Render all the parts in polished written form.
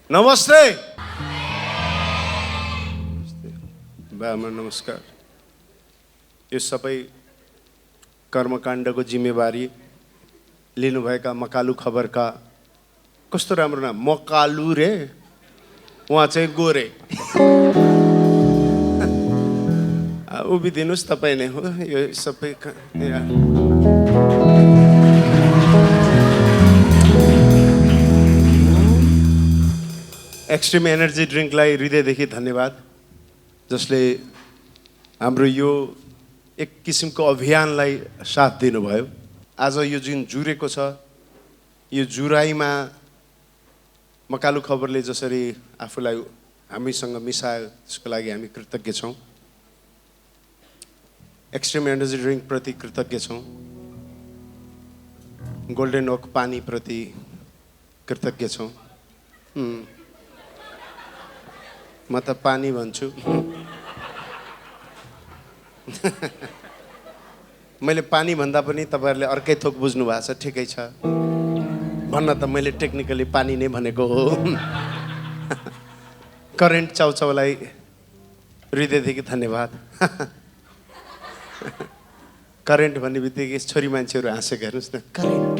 नमस्ते बामा नमस्कार। यो सबै कर्मकाण्डको जिम्मेवारी लिनुभएका मकालु खबरका कस्तो राम्रो नाम मकालु रे, उहाँ चाहिँ गोरे। उभिदिनुहोस्, तपाईँ नै हो यो सबै। एक्सट्रिम एनर्जी ड्रिङ्कलाई हृदयदेखि धन्यवाद, जसले हाम्रो यो एक किसिमको अभियानलाई साथ दिनुभयो। आज यो जुन जुरेको छ, यो जुराइमा मकालु खबरले जसरी आफूलाई हामीसँग मिसायो त्यसको लागि हामी कृतज्ञ छौँ। एक्सट्रिम एनर्जी ड्रिङ्क प्रति कृतज्ञ छौँ। गोल्डन ओक पानी प्रति कृतज्ञ छौँ। म त पानी भन्छु। मैले पानी भन्दा पनि तपाईँहरूले अर्कै थोक बुझ्नु भएको छ, ठिकै छ। भन्न त मैले टेक्निकली पानी नै भनेको हो। करेन्ट चाउचाउलाई हृदयदेखि धन्यवाद। करेन्ट भन्ने बित्तिकै छोरी मान्छेहरू हाँसेको हेर्नुहोस् न। करेन्ट,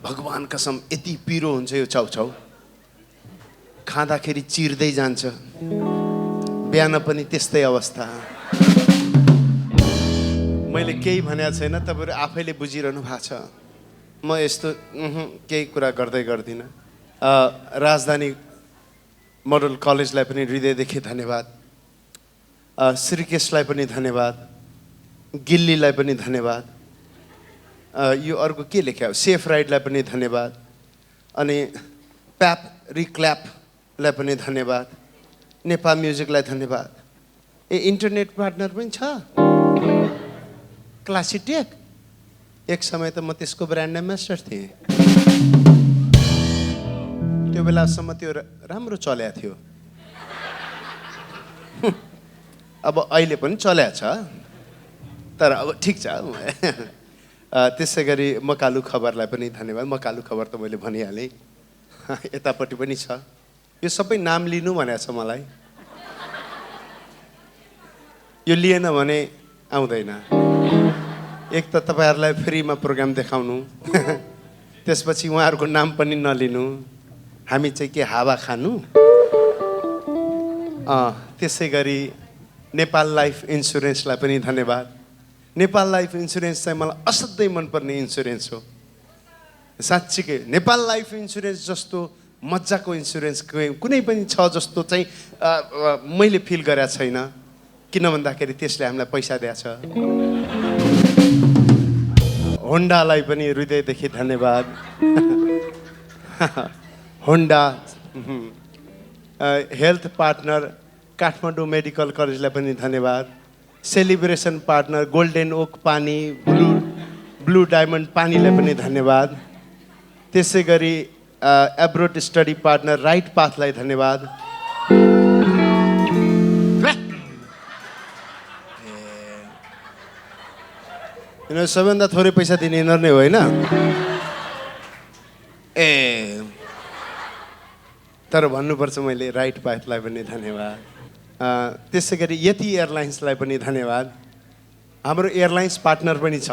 भगवान कसम यति पिरो हुन्छ यो चाउचाउ, खाँदाखेरि चिर्दै जान्छ। बिहान पनि त्यस्तै अवस्था। मैले केही भनेको छैन, तपाईँहरू आफैले बुझिरहनु भएको छ। म यस्तो केही कुरा गर्दिनँ। राजधानी मोडल कलेजलाई पनि हृदयदेखि धन्यवाद। श्रीकेशलाई पनि धन्यवाद। गिल्लीलाई पनि धन्यवाद। यो अर्को के लेख्या हो, सेफ राइडलाई पनि धन्यवाद। अनि प्याप रिक्ल्यापलाई पनि धन्यवाद। नेपाल म्युजिकलाई धन्यवाद। इन्टरनेट पार्टनर पनि छ क्लासिटेक। एक समय त म त्यसको ब्रान्ड एम्बेसडर थिएँ। त्यो बेलासम्म त्यो राम्रो चल्या थियो। अब अहिले पनि चल्या छ, तर अब ठिक छ। त्यसै गरी मकालु खबरलाई पनि धन्यवाद। मकालु खबर त मैले भनिहालेँ। यतापट्टि पनि छ। यो सबै नाम लिनु भनेको छ मलाई। यो लिएन भने आउँदैन। एक त तपाईँहरूलाई फ्रीमा प्रोग्राम देखाउनु, त्यसपछि उहाँहरूको नाम पनि नलिनु। हामी चाहिँ के हावा खानु। त्यसै गरी नेपाल लाइफ इन्सुरेन्सलाई पनि धन्यवाद। नेपाल लाइफ इन्सुरेन्स चाहिँ मलाई असाध्यै मनपर्ने इन्सुरेन्स हो। साँच्चीकै नेपाल लाइफ इन्सुरेन्स जस्तो मजाको इन्सुरेन्स कुनै पनि छ जस्तो चाहिँ मैले फिल गरेको छैन। किन भन्दाखेरि त्यसले हामीलाई पैसा दिएको छ। होन्डालाई पनि हृदयदेखि धन्यवाद। Honda health partner Kathmandu medical कलेजलाई पनि धन्यवाद। सेलिब्रेसन पार्टनर गोल्डन ओक पानी, ब्लू डायमन्ड पानीलाई पनि धन्यवाद। त्यसै गरी एब्रोड स्टडी पार्टनर राइट पाथलाई धन्यवाद। सबैभन्दा थोरै पैसा दिने यिनीहरू नै हो होइन? तर भन्नुपर्छ मैले राइट पाथलाई पनि धन्यवाद। त्यसै गरी यति एयरलाइन्सलाई पनि धन्यवाद। हाम्रो एयरलाइन्स पार्टनर पनि छ,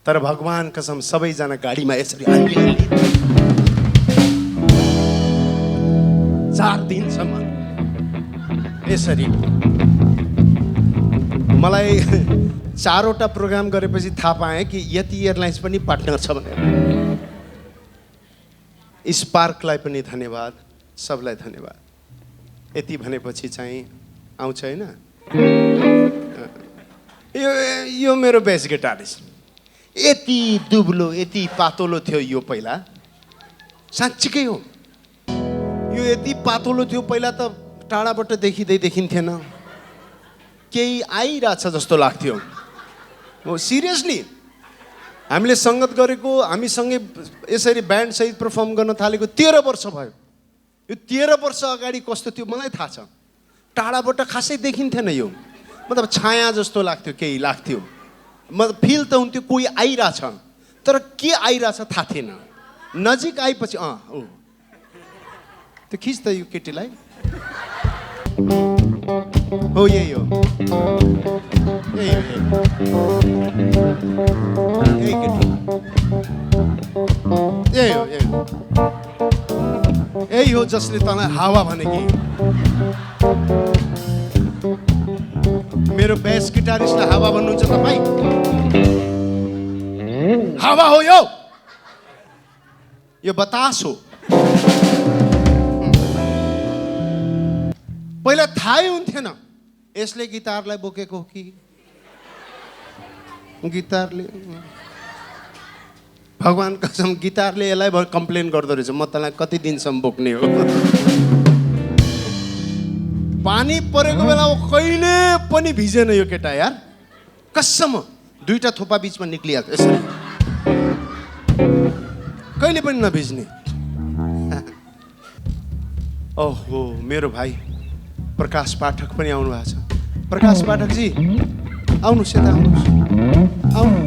तर भगवान कसम सबैजना गाडीमा यसरी 4 दिनसम्म यसरी। मलाई 4वटा प्रोग्राम गरेपछि थाहा पाएँ कि यति एयरलाइन्स पनि पार्टनर छ भनेर। स्पार्कलाई पनि धन्यवाद। सबलाई धन्यवाद। यति भनेपछि चाहिँ आउँछ होइन? यो मेरो बेस गिटारिस्ट। यति दुब्लो यति पातलो थियो यो पहिला। साँच्चीकै हो, यो यति पातलो थियो पहिला त टाढाबाट देखिन्थेन। केही आइरहेछ जस्तो लाग्थ्यो। हो सिरियसली। हामीले सङ्गत गरेको, हामीसँगै यसरी ब्यान्डसहित पर्फर्म गर्न थालेको 13 वर्ष भयो। यो 13 वर्ष अगाडि कस्तो थियो मलाई थाहा छ। टाढाबाट खासै देखिन्थेन यो, मतलब छाया जस्तो लाग्थ्यो, केही लाग्थ्यो। मतलब फिल त हुन्थ्यो कोही आइरहेछ, तर के आइरहेछ थाहा थिएन। नजिक आएपछि त्यो खिच त यो केटीलाई हो यही हो यही केटी यही हो जसले तँलाई हावा भने कि मेरो बेस गिटारिस्टलाई हावा भन्नुहुन्छ तपाईँ हावा हो यो बतास हो पहिला थाहै हुन्थेन यसले गिटारलाई बोकेको हो कि गिटारले भगवान कसम गिटारले यसलाई कम्प्लेन गर्दो रहेछ म तँलाई कति दिनसम्म बोक्ने हो पानी परेको बेला कहिले पनि भिजेन यो केटा यार कसम दुईटा थोपा बिचमा निक्लिहाल्छ यसरी कहिले पनि नभिज्ने ओहो मेरो भाइ प्रकाश पाठक पनि आउनु भएको छ प्रकाश पाठकजी आउनुहोस् यता आउनुहोस् आउनु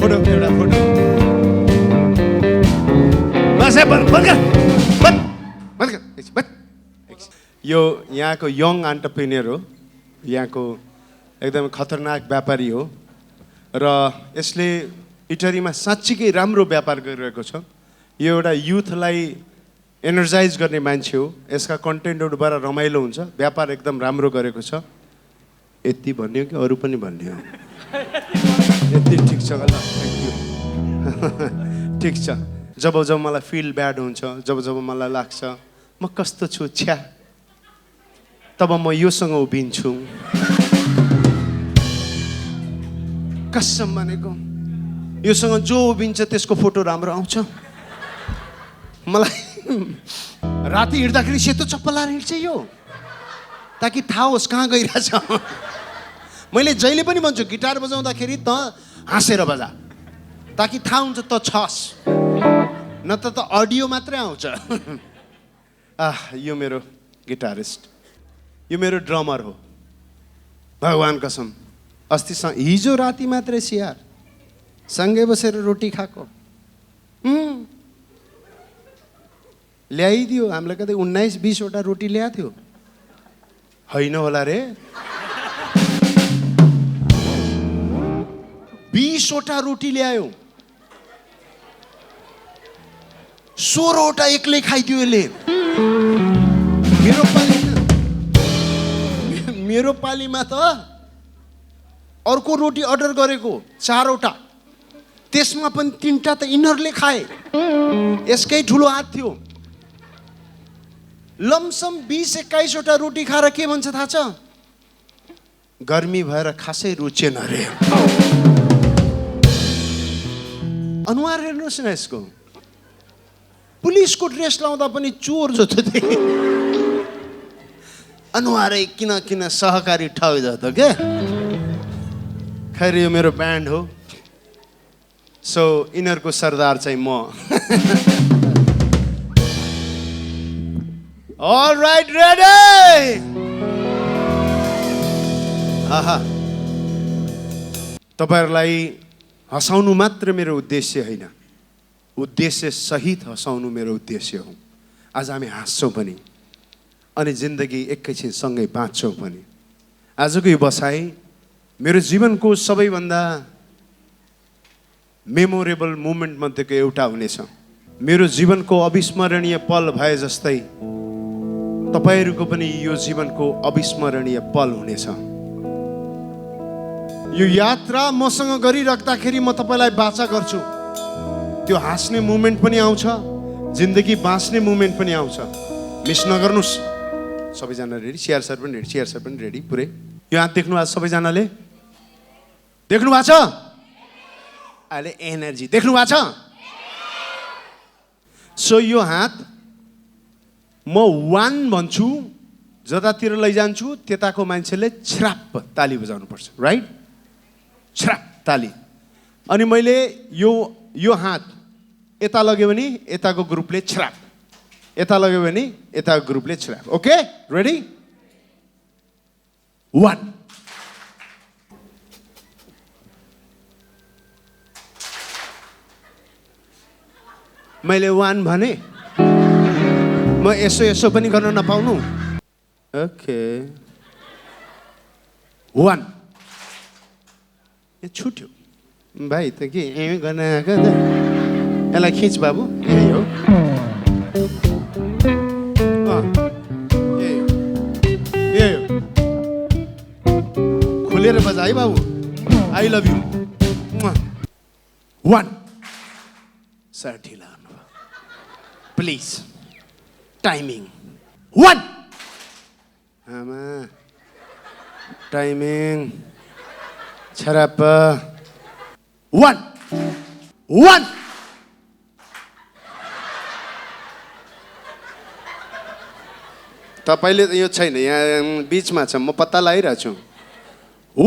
फोटो एउटा फोटो यो यहाँको यङ एन्टरप्रेन्योर हो यहाँको एकदम खतरनाक व्यापारी हो र यसले इटरीमा साँच्चीकै राम्रो व्यापार गरिरहेको छ यो एउटा युथलाई एनर्जाइज गर्ने मान्छे हो यसका कन्टेन्टहरूबाट रमाइलो हुन्छ व्यापार एकदम राम्रो गरेको छ यति भन्यो कि अरू पनि भन्यो यति ठिक छ ल थ्याङ्क यू ठिक छ जब जब मलाई फिल ब्याड हुन्छ जब जब मलाई लाग्छ म कस्तो छु छ्या तब म योसँग उभिन्छु कसम भनेको योसँग जो उभिन्छ त्यसको फोटो राम्रो आउँछ मलाई राति हिँड्दाखेरि सेतो चप्पल लाएर हिँड्छ यो ताकि थाहा होस् कहाँ गइरहेछ मैले जहिले पनि भन्छु गिटार बजाउँदाखेरि त हाँसेर बजा ताकि थाहा हुन्छ त छस् न त अडियो मात्रै आउँछ यो मेरो गिटारिस्ट यो मेरो ड्रमर हो भगवान कसम अस्ति हिजो राति मात्रै सियार सँगै बसेर रोटी खाएको ल्याइदियो हामीलाई कतै 19-20 वटा रोटी ल्याएको थियो होइन होला रे 20 वटा रोटी ल्यायो 16 वटा एक्लै खाइदियो यसले मेरो पालीमा त अर्को रोटी अर्डर गरेको 4 वटा त्यसमा पनि 3टा त इनरले खाए यसकै ठुलो हात थियो लमसम 20-21 वटा रोटी खाएर के भन्छ थाहा छ गर्मी भएर खासै रुचेन रे अनुहार हेर्नुहोस् न यसको पुलिसको ड्रेस लाउँदा पनि चोर जस्तो देखे अनुहारै किन सहकारी ठग जस्तो के खैर यो मेरो ब्यान्ड हो सो यिनीहरूको सरदार चाहिँ म All right, ready? आहा तपाईहरुलाई हँसाउनु मात्र मेरो उद्देश्य होइन उद्देश्य सहित हँसाउनु मेरो उद्देश्य हो आज हामी हाँस्छौँ पनि अनि जिन्दगी एकैछिन सँगै बाँच्छौँ पनि आजको यो बसाइ मेरो जीवनको सबैभन्दा मेमोरेबल मोमेन्ट मध्येको एउटा हुनेछ मेरो जीवनको अविस्मरणीय पल भए जस्तै तपाईहरुको पनि यो जीवनको अविस्मरणीय पल हुनेछ यो यात्रा मसँग गरिराख्दाखेरि म तपाईलाई बाचा गर्छु त्यो हाँस्ने मोमेन्ट पनि आउँछ जिन्दगी बाँच्ने मोमेन्ट पनि आउँछ मिस नगर्नुस् सबैजना रेडी सिआर सर पनि रेडी पुरै यो हात देख्नु आज सबैजनाले देख्नु भएको छ अहिले एनर्जी देख्नु भएको छ सो यो हात म 1 भन्छु जतातिर लैजान्छु त्यताको मान्छेले छ्राप ताली बजाउनु पर्छ राइट छ्राप ताली अनि मैले यो हात यता लग्यो भने यताको ग्रुपले छ्राप यता लग्यो भने यताको ग्रुपले छ्राप ओके रेडी 1 मैले 1 भने म यसो पनि गर्न नपाउनु ओके 1 ए छुट्यो भाइ त के यही गर्न आएको त यसलाई खिच बाबु यही हो यही हो खुलेर बजा है बाबु आई लभ यु 1 सर ढिला प्लिज टाइमिङ 1 आमा टाइमिङ छराप 1 तपाईँले यो छैन यहाँ बिचमा छ म पत्ता लगाइरहेको छु 1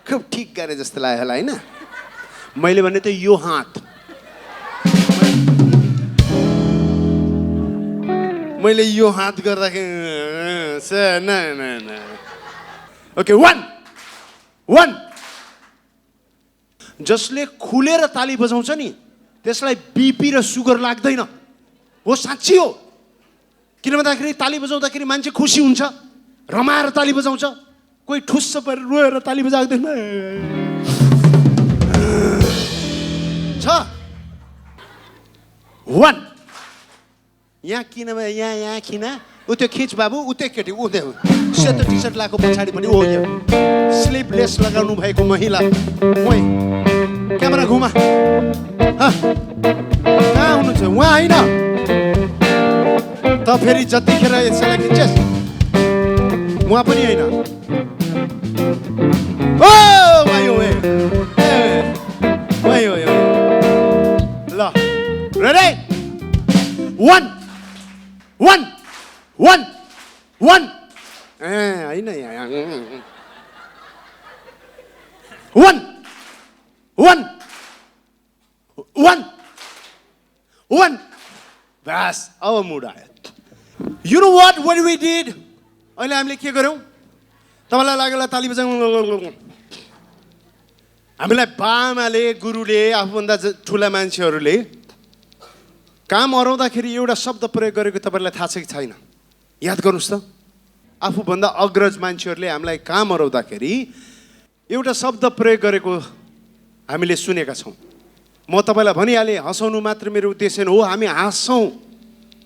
खूब ठिक गरे जस्तो लाग्यो होला होइन मैले भने त यो हात मैले यो हात गर्दाखेरि ओके 1 जसले खुलेर ताली बजाउँछ नि त्यसलाई बिपी र सुगर लाग्दैन हो साँच्ची हो किन भन्दाखेरि ताली बजाउँदाखेरि मान्छे खुसी हुन्छ रमाएर ताली बजाउँछ कोही ठुस्स परेर रोएर ताली बजाउँदैन छ 1 यहाँ किन यहाँ किन उ त्यो खिच बाबु उ त्यो केटी उ त्यो सेतो टी सर्ट लगाएको पछाडि पनि हो यो स्लिपलेस लगाउनु भएको महिला ओइ क्यामेरा घुमा कहाँ हुनुहुन्छ उहाँ होइन त फेरि जतिखेर यसलाई खिच्छेस् उहाँ पनि होइन ओ वायो ल रेडी 1 होइन 1 बस अब मुड आयो you know what we did अहिले हामीले के गर्यौँ तपाईँलाई लागेला ताली बजाउँ हामीलाई बामाले गुरुले आफूभन्दा ठुला मान्छेहरूले काम हराउँदाखेरि एउटा शब्द प्रयोग गरेको तपाईँलाई थाहा छ कि छैन याद गर्नुहोस् त आफूभन्दा अग्रज मान्छेहरूले हामीलाई काम हराउँदाखेरि एउटा शब्द प्रयोग गरेको हामीले सुनेका छौँ म तपाईँलाई भनिहालेँ हँसाउनु मात्र मेरो उद्देश्य हो हामी हाँस्छौँ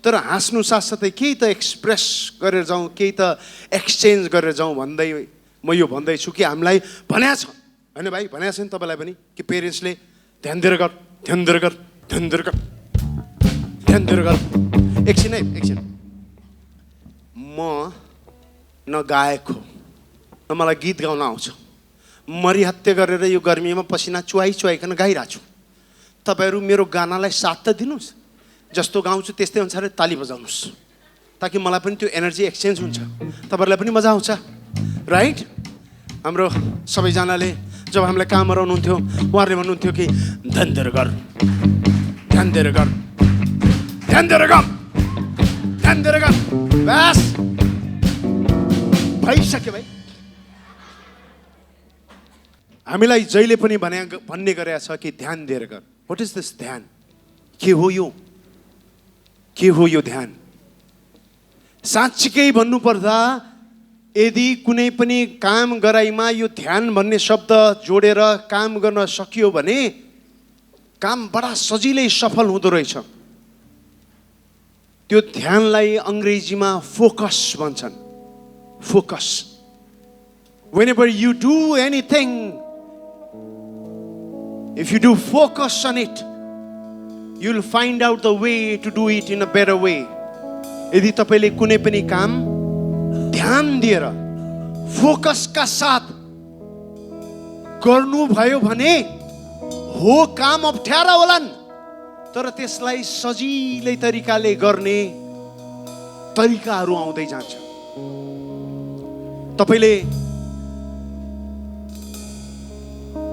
तर हाँस्नु साथसाथै केही त एक्सप्रेस गरेर जाउँ केही त एक्सचेन्ज गरेर जाउँ भन्दै म यो भन्दैछु कि हामीलाई भनेको छ होइन भाइ भनेको छ नि तपाईँलाई पनि कि पेरेन्ट्सले ध्यान दिएर गर एकछिन है एकछिन म न गायक हो न मलाई गीत गाउन आउँछ मरिहत्ते गरेर यो गर्मीमा पसिना चुहाइकन गाइरहेको छु तपाईँहरू मेरो गानालाई साथ त दिनुहोस् जस्तो गाउँछु त्यस्तै अनुसार ताली बजाउनुहोस् ताकि मलाई पनि त्यो एनर्जी एक्सचेन्ज हुन्छ तपाईँहरूलाई पनि मजा आउँछ राइट हाम्रो सबैजनाले जब हामीलाई काम हराउनुहुन्थ्यो उहाँहरूले भन्नुहुन्थ्यो कि ध्यान दिएर गर बस भइसक्यो भाइ हामीलाई जहिले पनि भन्ने गरेको छ कि ध्यान दिएर गर व्हाट इज दिस ध्यान के हो यो ध्यान साँच्चीकै भन्नुपर्दा यदि कुनै पनि काम गराइमा यो ध्यान भन्ने शब्द जोडेर काम गर्न सकियो भने काम बडा सजिलै सफल हुँदो रहेछ त्यो ध्यानलाई अंग्रेजीमा फोकस भन्छन् focus whenever you do anything if you do focus on it you'll find out the way to do it in a better way यदि तपाईले कुनै पनि काम ध्यान दिएर फोकस का साथ गर्नु भयो भने हो काम अप्ठ्यारा होलान् तर त्यसलाई सजिलै तरिकाले गर्ने तरिकाहरू आउँदै जान्छ तपाईले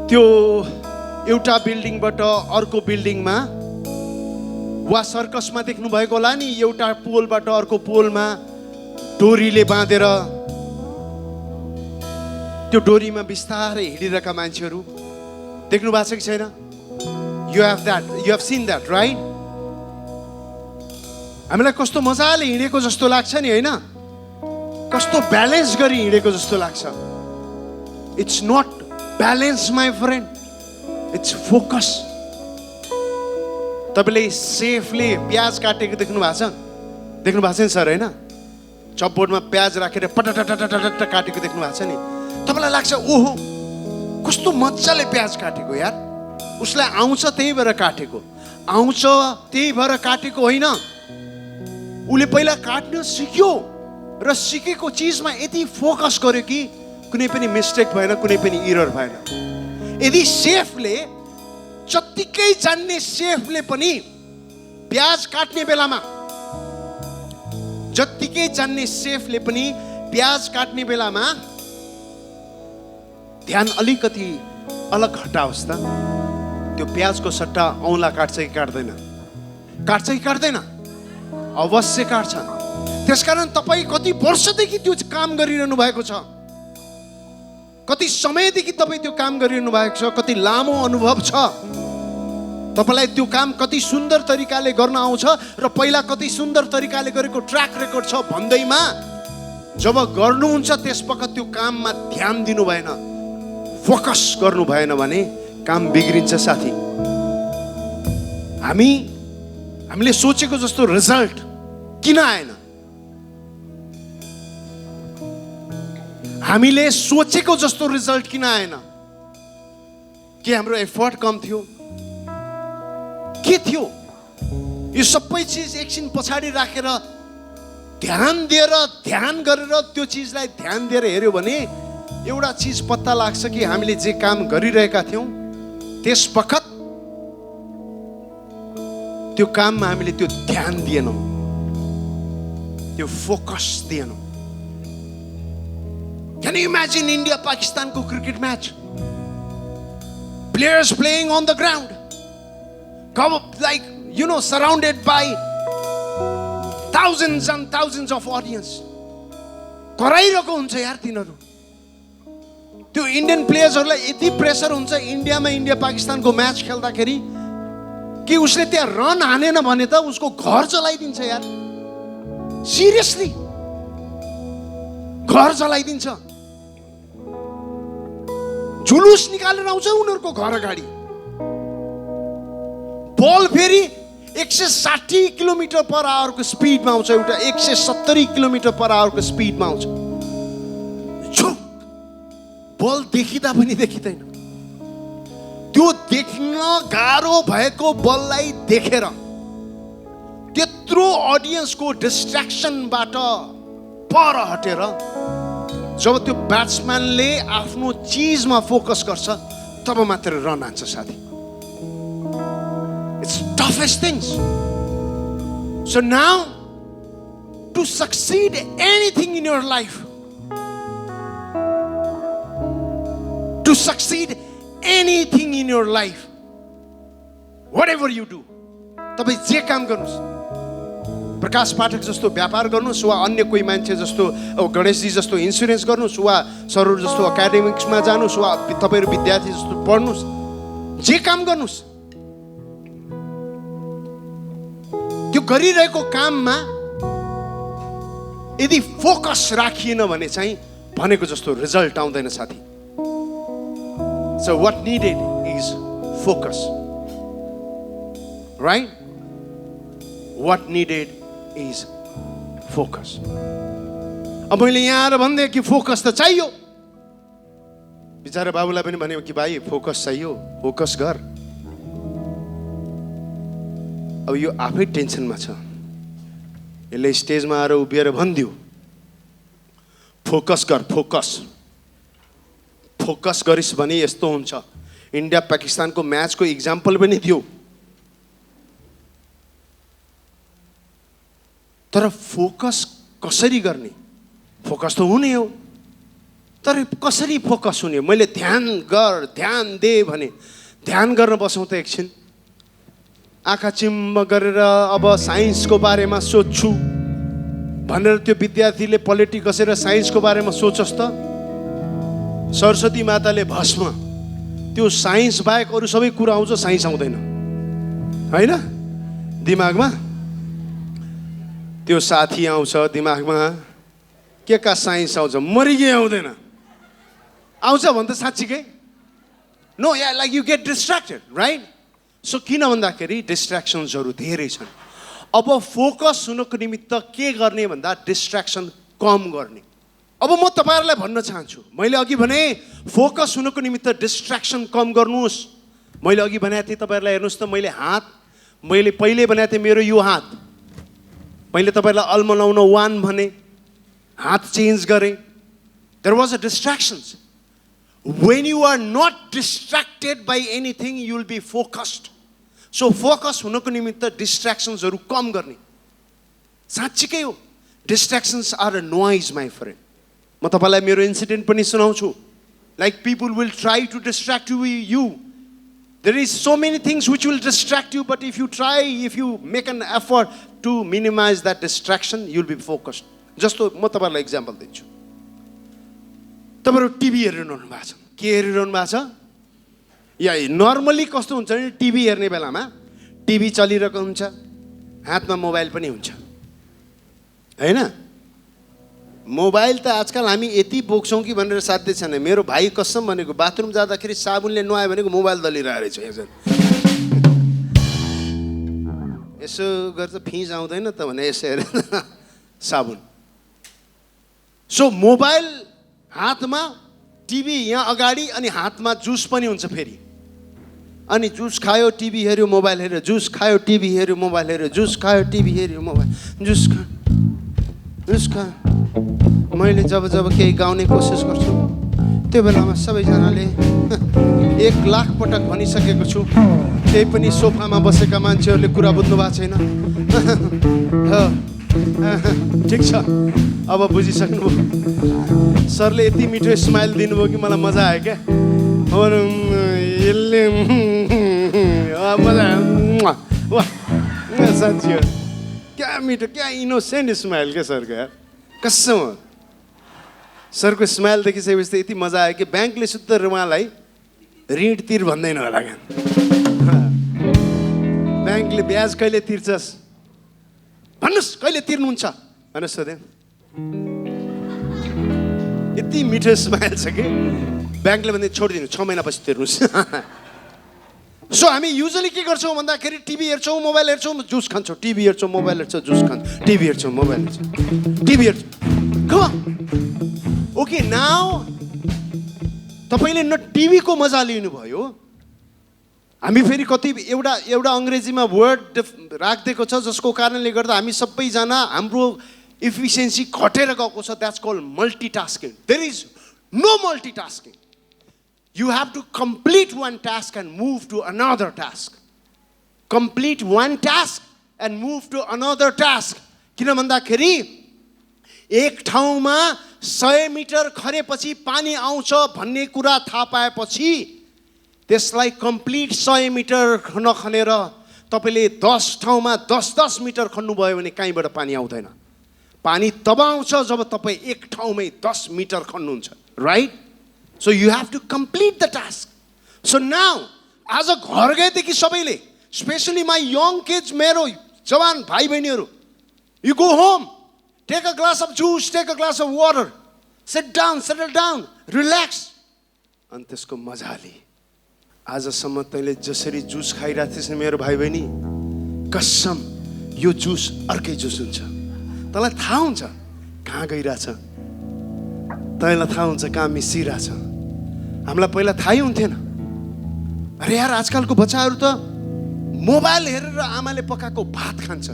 त्यो एउटा बिल्डिङबाट अर्को बिल्डिङमा वा सर्कसमा देख्नु भएको होला नि एउटा पोलबाट अर्को पोलमा डोरीले बाँधेर त्यो डोरीमा बिस्तारै हिँडिरहेका मान्छेहरू देख्नु भएको छ कि छैन? You have seen that, right? हामीलाई कस्तो मजाले हिँडेको जस्तो लाग्छ नि, होइन? कस्तो ब्यालेन्स गरी हिँडेको जस्तो लाग्छ। It's not balance my friend, it's focus. तपाईँले सेफले प्याज काटेको देख्नु भएको छ? देख्नु भएको छ नि सर, होइन? चपबोर्डमा प्याज राखेर पटटटटटट काटेको देख्नु भएको छ नि? तपाईँलाई लाग्छ ओहो कस्तो मजाले प्याज काटेको यार, उसलाई आउँछ त्यही भएर काटेको। आउँछ त्यही भएर काटेको होइन, उसले पहिला काट्न सिक्यो र सिकेको चिजमा यति फोकस गर्यो कि कुनै पनि मिस्टेक भएन, कुनै पनि इरर भएन। यदि सेफले, जत्तिकै जान्ने सेफले पनि प्याज काट्ने बेलामा, जत्तिकै जान्ने सेफले पनि प्याज काट्ने बेलामा ध्यान अलिकति अलग हटाओस् त। त्यो प्याजको सट्टा औँला काट्छ कि काट्दैन? काट्छ कि काट्दैन? अवश्य काट्छ। त्यसकारण तपाईँ कति वर्षदेखि त्यो काम गरिरहनु भएको छ, कति समयदेखि तपाईँ त्यो काम गरिरहनु भएको छ, कति लामो अनुभव छ, तपाईँलाई त्यो काम कति सुन्दर तरिकाले गर्न आउँछ र पहिला कति सुन्दर तरिकाले गरेको ट्र्याक रेकर्ड छ भन्दैमा जब गर्नुहुन्छ त्यसपखत त्यो काममा ध्यान दिनु भएन, फोकस गर्नु भएन भने काम बिग्रिन्छ साथी। हामीले सोचेको जस्तो रिजल्ट किन आएन? हामीले सोचेको जस्तो रिजल्ट किन आएन? के हाम्रो एफर्ट कम थियो? के थियो? यो सबै चिज एकछिन पछाडि राखेर ध्यान दिएर, ध्यान गरेर त्यो चिजलाई ध्यान दिएर हेर्यो भने एउटा चिज पत्ता लाग्छ कि हामीले जे काम गरिरहेका थियौँ त्यस बखत त्यो काममा हामीले त्यो ध्यान दिएनौँ, त्यो focus दिएनौँ। Can you imagine India Pakistan ko cricket match? Players playing on the ground, like surrounded by thousands and thousands of audience. कराइरहेको हुन्छ यार तिनीहरू। त्यो इन्डियन प्लेयर्सहरूलाई यति प्रेसर हुन्छ इन्डियामा, इन्डिया पाकिस्तानको म्याच खेल्दाखेरि कि उसले त्यहाँ रन हानेन भने त उसको घर जलाइदिन्छ यार। सिरियसली घर जलाइदिन्छ, जुलुस निकालेर आउँछ उनीहरूको घर अगाडि। बल फेरि 160 किलोमिटर पर आवरको स्पिडमा आउँछ, एउटा 170 किलोमिटर पर आवरको स्पिडमा आउँछ। बल देखिँदा पनि देखिँदैन। त्यो देख्न गाह्रो भएको बललाई देखेर त्यत्रो अडियन्सको डिस्ट्र्याक्सनबाट पर हटेर जब त्यो ब्याट्सम्यानले आफ्नो चिजमा फोकस गर्छ तब मात्र रन हान्छ साथी। It's toughest things. So now, to succeed anything in your life, to succeed anything in your life, whatever you do, तपाईं जे काम गर्नुस्, प्रकाश पाठक जस्तो व्यापार गर्नुस् वा अन्य कोही मान्छे जस्तो गणेशजी जस्तो इन्सुरेन्स गर्नुस् वा सरोज जस्तो एकाडेमिक्समा जानुस् वा तपाईहरु विद्यार्थी जस्तो पढ्नुस्, जे काम गर्नुस्, त्यो गरिरहेको काममा यदि फोकस राखिएन भने चाहिँ भनेको जस्तो रिजल्ट आउँदैन साथी। So what needed is focus, right? What needed is focus. अब मैले यहाँ आएर भन्दै कि फोकस त चाहियो, बिचारा बाबुलाई पनि भन्यो कि भाइ फोकस चाहियो, फोकस गर। अब यो आफै टेन्सनमा छ, यसले स्टेजमा आएर उभिएर भनिदियो फोकस गर, फोकस फोकस गरिस् भने यस्तो हुन्छ। इन्डिया पाकिस्तानको म्याचको इक्जाम्पल पनि दियो, तर फोकस कसरी गर्ने? फोकस त हुने हो, तर कसरी फोकस हुने? मैले ध्यान गर, ध्यान दे भने ध्यान गर्न बसौँ त एकछिन, आँखा चिम्म गरेर अब साइन्सको बारेमा सोध्छु भनेर त्यो विद्यार्थीले पलेटी कसेर साइन्सको बारेमा सोचोस् त। सरस्वती माताले भस्म, त्यो साइन्स बाहेक अरू सबै कुरा आउँछ, साइन्स आउँदैन होइन दिमागमा। त्यो साथी आउँछ दिमागमा, के का साइन्स आउँछ, मरिगे आउँदैन। आउँछ भने त साँच्चीकै नो या like you get distracted right. So किन भन्दाखेरि डिस्ट्र्याक्सन्सहरू धेरै छन्। अब फोकस हुनको निमित्त के गर्ने भन्दा डिस्ट्र्याक्सन कम गर्ने। अब म तपाईँहरूलाई भन्न चाहन्छु, मैले अघि भने फोकस हुनको निमित्त डिस्ट्र्याक्सन कम गर्नुहोस्। मैले अघि भनेको थिएँ तपाईँहरूलाई, हेर्नुहोस् त, मैले पहिले भनेको थिएँ मेरो यो हात, मैले तपाईँहरूलाई अल्मलाउन 1 भने, हात चेन्ज गरेँ। There was a distractions. When you are not distracted by anything, you will be focused. So focus हुनको निमित्त डिस्ट्र्याक्सन्सहरू कम गर्ने। साँच्चीकै हो, distractions are a noise my friend. म तपाईँलाई मेरो इन्सिडेन्ट पनि सुनाउँछु। Like people will try to distract you. There is so many things which will distract you, but if you make an effort to minimize that distraction, you'll be focused. जस्तो म तपाईँलाई example दिन्छु। तपाईँहरू TV हेरिरहनु भएको छ, के हेरिरहनु भएको छ? या नर्मली कस्तो हुन्छ भने टिभी हेर्ने बेलामा टिभी चलिरहेको हुन्छ, हातमा मोबाइल पनि हुन्छ हैन। मोबाइल त आजकल हामी यति बोक्छौँ कि भनेर साध्य छैन। मेरो भाइ कसम भनेको बाथरुम जाँदाखेरि साबुनले नुहायो भनेको मोबाइल दलिरहेको रहेछ। यसो गर्दा फिज आउँदैन त भने यसो हेरेर साबुन। सो मोबाइल हातमा, टिभी यहाँ अगाडि, अनि हातमा जुस पनि हुन्छ फेरि। अनि जुस खायो, टिभी हेऱ्यो, मोबाइल हेऱ्यो, जुस खायो, टिभी हेऱ्यो, मोबाइल हेऱ्यो, जुस खायो, टिभी हेऱ्यो, मोबाइल, जुस खा। मैले जब केही गाउने कोसिस गर्छु त्यो बेलामा सबैजनाले 1 लाख पटक भनिसकेको छु, त्यही पनि सोफामा बसेका मान्छेहरूले कुरा बुझ्नु भएको छैन। ठिक छ, अब बुझिसक्नुभयो। सरले यति मिठो स्माइल दिनुभयो कि मलाई मजा आयो क्या। यसले मजा वाह साँच्ची हो, क्या मिठो, क्या इनोसेन्ट स्माइल क्या सरको यार, कसम हो। सरको स्माइल देखिसकेपछि यति मजा आयो कि ब्याङ्कले शुद्ध उहाँलाई ऋण तिर भन्दैन होला क्या। ब्याङ्कले ब्याज कहिले तिर्छस् भन्नुहोस्, कहिले तिर्नुहुन्छ भनेर सोधे। यति मिठो स्माइल छ कि ब्याङ्कले भन्दै छोडिदिनु, 6 महिनापछि तिर्नुहोस्। सो हामी युजली के गर्छौँ भन्दाखेरि टिभी हेर्छौँ, मोबाइल हेर्छौँ, जुस खान्छौँ, टिभी हेर्छौँ, मोबाइल हेर्छौँ, जुस खान्छौँ, टिभी हेर्छौँ, मोबाइल हेर्छौँ, टिभी हेर्छौँ। ओके, नाउ तपाईँले न टिभीको मजा लिनुभयो। हामी फेरि कति एउटा अङ्ग्रेजीमा वर्ड राखिदिएको छ जसको कारणले गर्दा हामी सबैजना हाम्रो इफिसियन्सी घटेर गएको छ। That's called multitasking. There is no multitasking. You have to complete one task and move to another task. Complete one task and move to another task. किन भन्दाखेरि एक ठाउँमा 100 मिटर खनेपछि पानी आउँछ भन्ने कुरा थाहा पाएपछि त्यसलाई कम्प्लिट 100 मिटर नखनेर तपाईँले 10 ठाउँमा 10 मिटर खन्नुभयो भने कहीँबाट पानी आउँदैन। पानी तब आउँछ जब तपाईँ एक ठाउँमै 10 मिटर खन्नुहुन्छ, right? So you have to complete the task. So now, as a घर गएदेखि सबैले, especially my young kids, मेरो जवान भाइ बहिनीहरू, you go home, take a glass of juice, take a glass of water, sit down, settle down, relax. अनि त्यसको मजा लि। आजसम्म तैँले जसरी जुस खाइरहेको थिएस मेरो भाइ बहिनी, कसम यो जुस अर्कै जुस हुन्छ। तँलाई थाहा हुन्छ कहाँ गइरहेछ, तँलाई थाहा हुन्छ कहाँ मिसिरहेछ। हामीलाई पहिला थाहै हुन्थेन। अरे यार, आजकलको बच्चाहरू त मोबाइल हेरेर आमाले पकाएको भात खान्छ,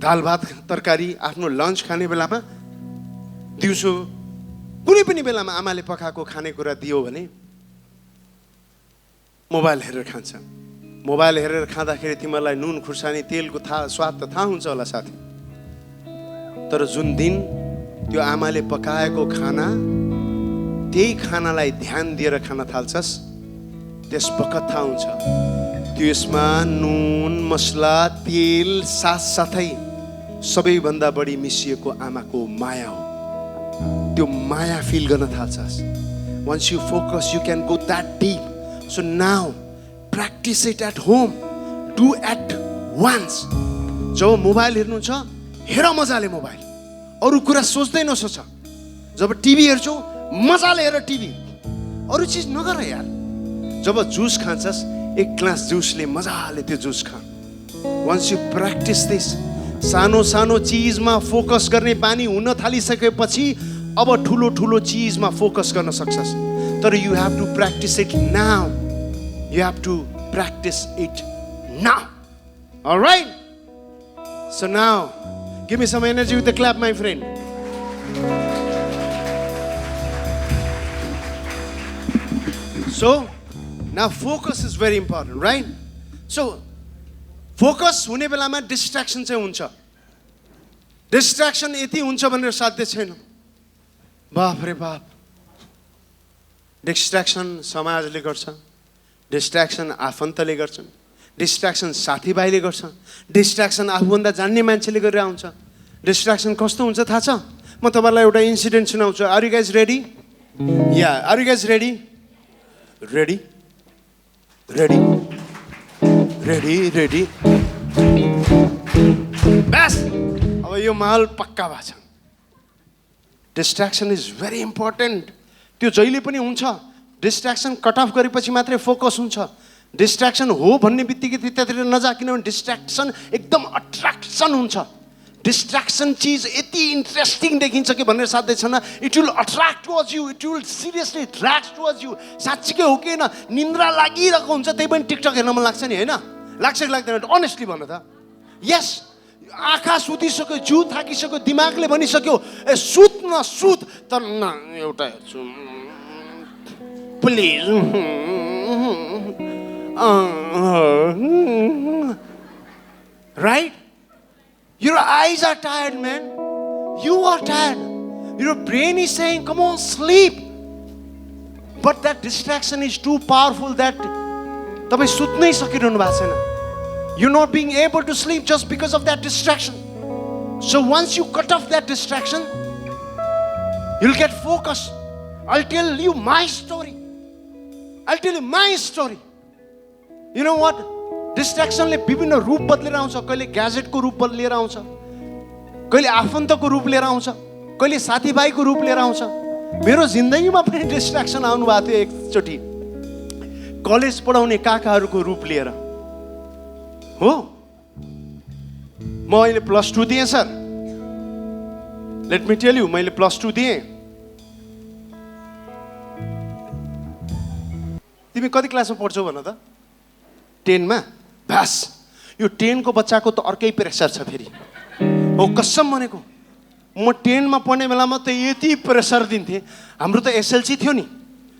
दाल भात तरकारी आफ्नो लन्च खाने बेलामा, दिउँसो कुनै पनि बेलामा आमाले पकाएको खानेकुरा दियो भने मोबाइल हेरेर खान्छ। मोबाइल हेरेर खाँदाखेरि तिमीहरूलाई नुन खुर्सानी तेलको स्वाद त थाहा हुन्छ होला साथी, तर जुन दिन त्यो आमाले पकाएको खाना, त्यही खानालाई ध्यान दिएर खान थाल्छस्, त्यस बखत थाहा हुन्छ त्यसमा नुन मसला तेल साथसाथै सबैभन्दा बढी मिसिएको आमाको माया हो। त्यो माया फिल गर्न थाल्छस्। Once you focus, you can go that deep. So now, practice it at home. Do at once. जब मोबाइल हेर्नुहुन्छ, हेर मजाले मोबाइल। अरू कुरा सोच्दै नसोच। जब टिभी हेर्छौ, मजाले हेर टिभी। अरू चीज नगर यार। जब जुस खान्छस्, एक ग्लास जुसले मजाले त्यो जुस खा। Once you practice this, सानो सानो चीजमा फोकस गर्ने बानी हुन थालिसकेपछि अब ठुलो ठुलो चीजमा फोकस गर्न सक्छस्। तर you have to practice it now. You have to practice it now. All right? So now, give me some energy with the clap, my friend. So, now focus is very important, right? So, focus हुने बेलामा distraction चाहिँ हुन्छ. Distraction यति हुन्छ भनेर साध्य छैन. बाप रे बाप. Distraction समाजले गर्छ. Distraction आफन्तले गर्छन्. Distraction साथीभाइले गर्छ. Distraction आफूभन्दा जान्ने मान्छेले गरेर आउँछ. Distraction कस्तो हुन्छ थाहा छ? म तपाईलाई एउटा incident सुनाउँछु. Are you guys ready? Yeah, are you guys ready? Ready? Ready? Ready? बस अब यो माहौल पक्का भएको छ. Distraction is very important. त्यो जहिले पनि हुन्छ. Distraction कट अफ गरेपछि मात्रै फोकस हुन्छ. Distraction हो भन्ने बित्तिकै त्यतातिर नजा, किनभने distraction एकदम अट्र्याक्सन हुन्छ. Distraction चीज यति इन्ट्रेस्टिङ देखिन्छ कि भनेर साध्य छैन. It will attract towards you. It will seriously attract towards you. साच्चीकै हो कि हैन? निन्द्रा लागिरहेको हुन्छ त्यही पनि टिकटक हेर्न मन लाग्छ नि हैन? लाग्छ कि लाग्दैन? अनेस्टली भन्न त. यस, आँखा सुतिसक्यो, जिउ थाकिसक्यो, दिमागले भनिसक्यो ए सुत न सुत, तर न एउटा हेर्छु please. Right? Your eyes are tired, man. You are tired. Your brain is saying, come on, sleep. But that distraction is too powerful that तपाईं सुत्नै सकिरहनु भएको छैन. You're not being able to sleep just because of that distraction. So once you cut off that distraction, you'll get focused. I'll tell you my story. You know what? Distractionले विभिन्न रूप बदलेर आउँछ. कहिले ग्याजेटको रूप बदलेर आउँछ, कहिले आफन्तको रूप लिएर आउँछ, कहिले साथीभाइको रूप लिएर आउँछ. मेरो जिन्दगीमा पनि डिस्ट्र्याक्सन आउनु भएको थियो एकचोटि. कलेज पढाउने काकाहरूको रूप लिएर हो. म अहिले +2 दिएँ sir. Let me tell you, मैले +2 दिएँ. तिमी कति क्लासमा पढ्छौ भन त? 10 मा. बस यो 10 को बच्चाको त अर्कै प्रेसर छ फेरि. हो कसम भनेको. म 10 मा पढ्ने बेलामा त यति प्रेसर दिन्थे. हाम्रो त एसएलसी थियो नि,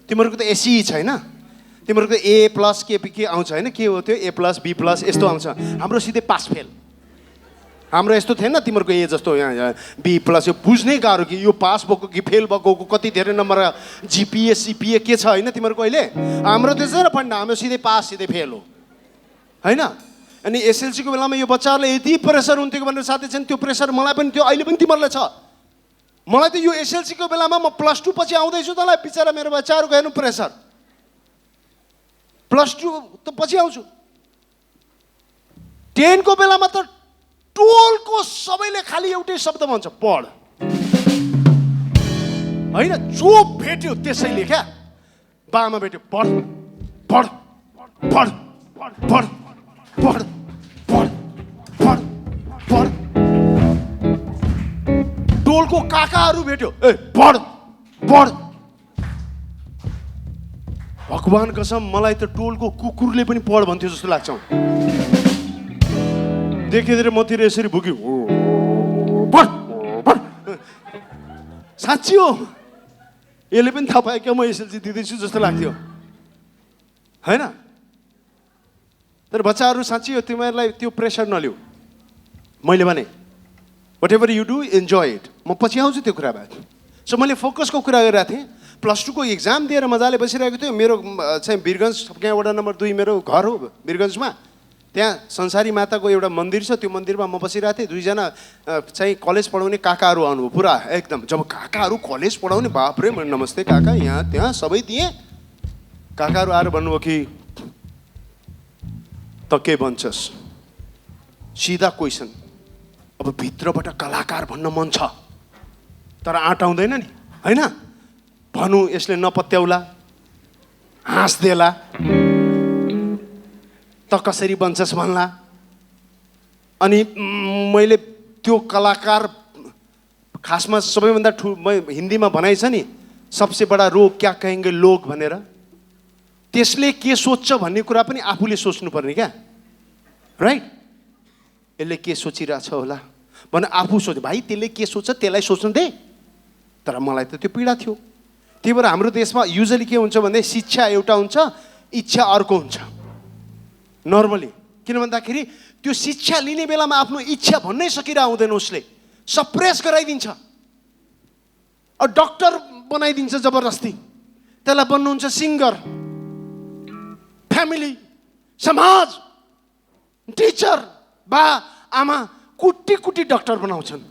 तिमीहरूको त एसई छैन. तिमीहरूको A+ के आउँछ हैन? के हो त्यो A+, B+ यस्तो आउँछ. हाम्रो सिधै पास फेल. हाम्रो यस्तो थिएन तिमीहरूको ए जस्तो यहाँ B+ यो बुझ्नै गाह्रो कि यो पास भएको कि फेल भएको, कति धेरै नम्बर GPA CPA के छ हैन तिमीहरूको अहिले. हाम्रो त्यसै र फन्डा, हाम्रो सिधै पास सिधै फेल हो हैन. अनि एसएलसी को बेलामा यो बच्चाहरुले यति प्रेसर हुन्थ्यो भनेर साथै छैन. त्यो प्रेसर मलाई पनि थियो, अहिले पनि तिमीहरुलाई छ. मलाई त यो एसएलसी को बेलामा म +2 पछि आउँदै छु तलाई बिचारा मेरो बच्चाहरुको हेर्नु प्रेसर. +2 त पछि आउँछु. 10 को बेलामा त टोलको सबैले खाली एउटै शब्द भन्छ, पढ. हैन जो भेट्यो त्यसैले क्या बामा भेट्यो पढ पढ पढ पढ पढ पढ पढ पढ. टोलको काकाहरू भेट्यो ए पढ पढ. भगवान कसम मलाई त टोलको कुकुरले पनि पढ भन्थ्यो जस्तो लाग्छ. देखेर मतिर यसरी भुक्यो पढ पढ. साँच्ची हो, यसले पनि थाहा पायो क्या म एसएलसी दिँदैछु जस्तो लाग्थ्यो हैन. तर बच्चाहरू साँच्ची हो, तिमीहरूलाई त्यो प्रेसर नलिऊ. मैले भने whatever you do, enjoy it. म पछि आउँछु त्यो कुरा बात. सो मैले फोकसको कुरा गरिरहेको थिएँ. +2 को एक्जाम दिएर मजाले बसिरहेको थियो. मेरो चाहिँ वीरगञ्ज, वडा नम्बर 2 मेरो घर हो वीरगञ्जमा. त्यहाँ संसारी माताको एउटा मन्दिर छ, त्यो मन्दिरमा म बसिरहेको थिएँ। दुईजना चाहिँ कलेज पढाउने काकाहरू आउनुभयो, पुरा एकदम। जब काकाहरू कलेज पढाउने, बापरे, मैले नमस्ते काका यहाँ त्यहाँ सबै दिएँ। काकाहरू आएर भन्नुभयो कि त के भन्छस्, सिधा क्वेसन। अब भित्रबाट कलाकार भन्न मन छ तर आँट आउँदैन नि, होइन? भनौँ यसले नपत्याउला, हाँस्देला, त कसरी बन्छस् भन्ला। अनि मैले त्यो कलाकार, खासमा सबैभन्दा हिन्दीमा भनाइ छ नि, सबसे बडा रोग क्या कहेंगे लोग भनेर। त्यसले के सोच्छ भन्ने कुरा पनि आफूले सोच्नुपर्ने क्या, राइट? यसले के सोचिरहेछ होला भने आफू सोच, भाइ त्यसले के सोच्छ त्यसलाई सोच्नु दे। तर मलाई त त्यो पीडा थियो। त्यही भएर हाम्रो देशमा युजली के हुन्छ भने शिक्षा एउटा हुन्छ, इच्छा अर्को हुन्छ नर्मली। किन भन्दाखेरि त्यो शिक्षा लिने बेलामा आफ्नो इच्छा भन्नै सकिरह हुँदैन, उसले सप्रेस गराइदिन्छ। डक्टर बनाइदिन्छ जबरजस्ती, त्यसलाई बन्नुहुन्छ सिङ्गर। फ्यामिली, समाज, टिचर, बा आमा कुटी कुटी डक्टर बनाउँछन्,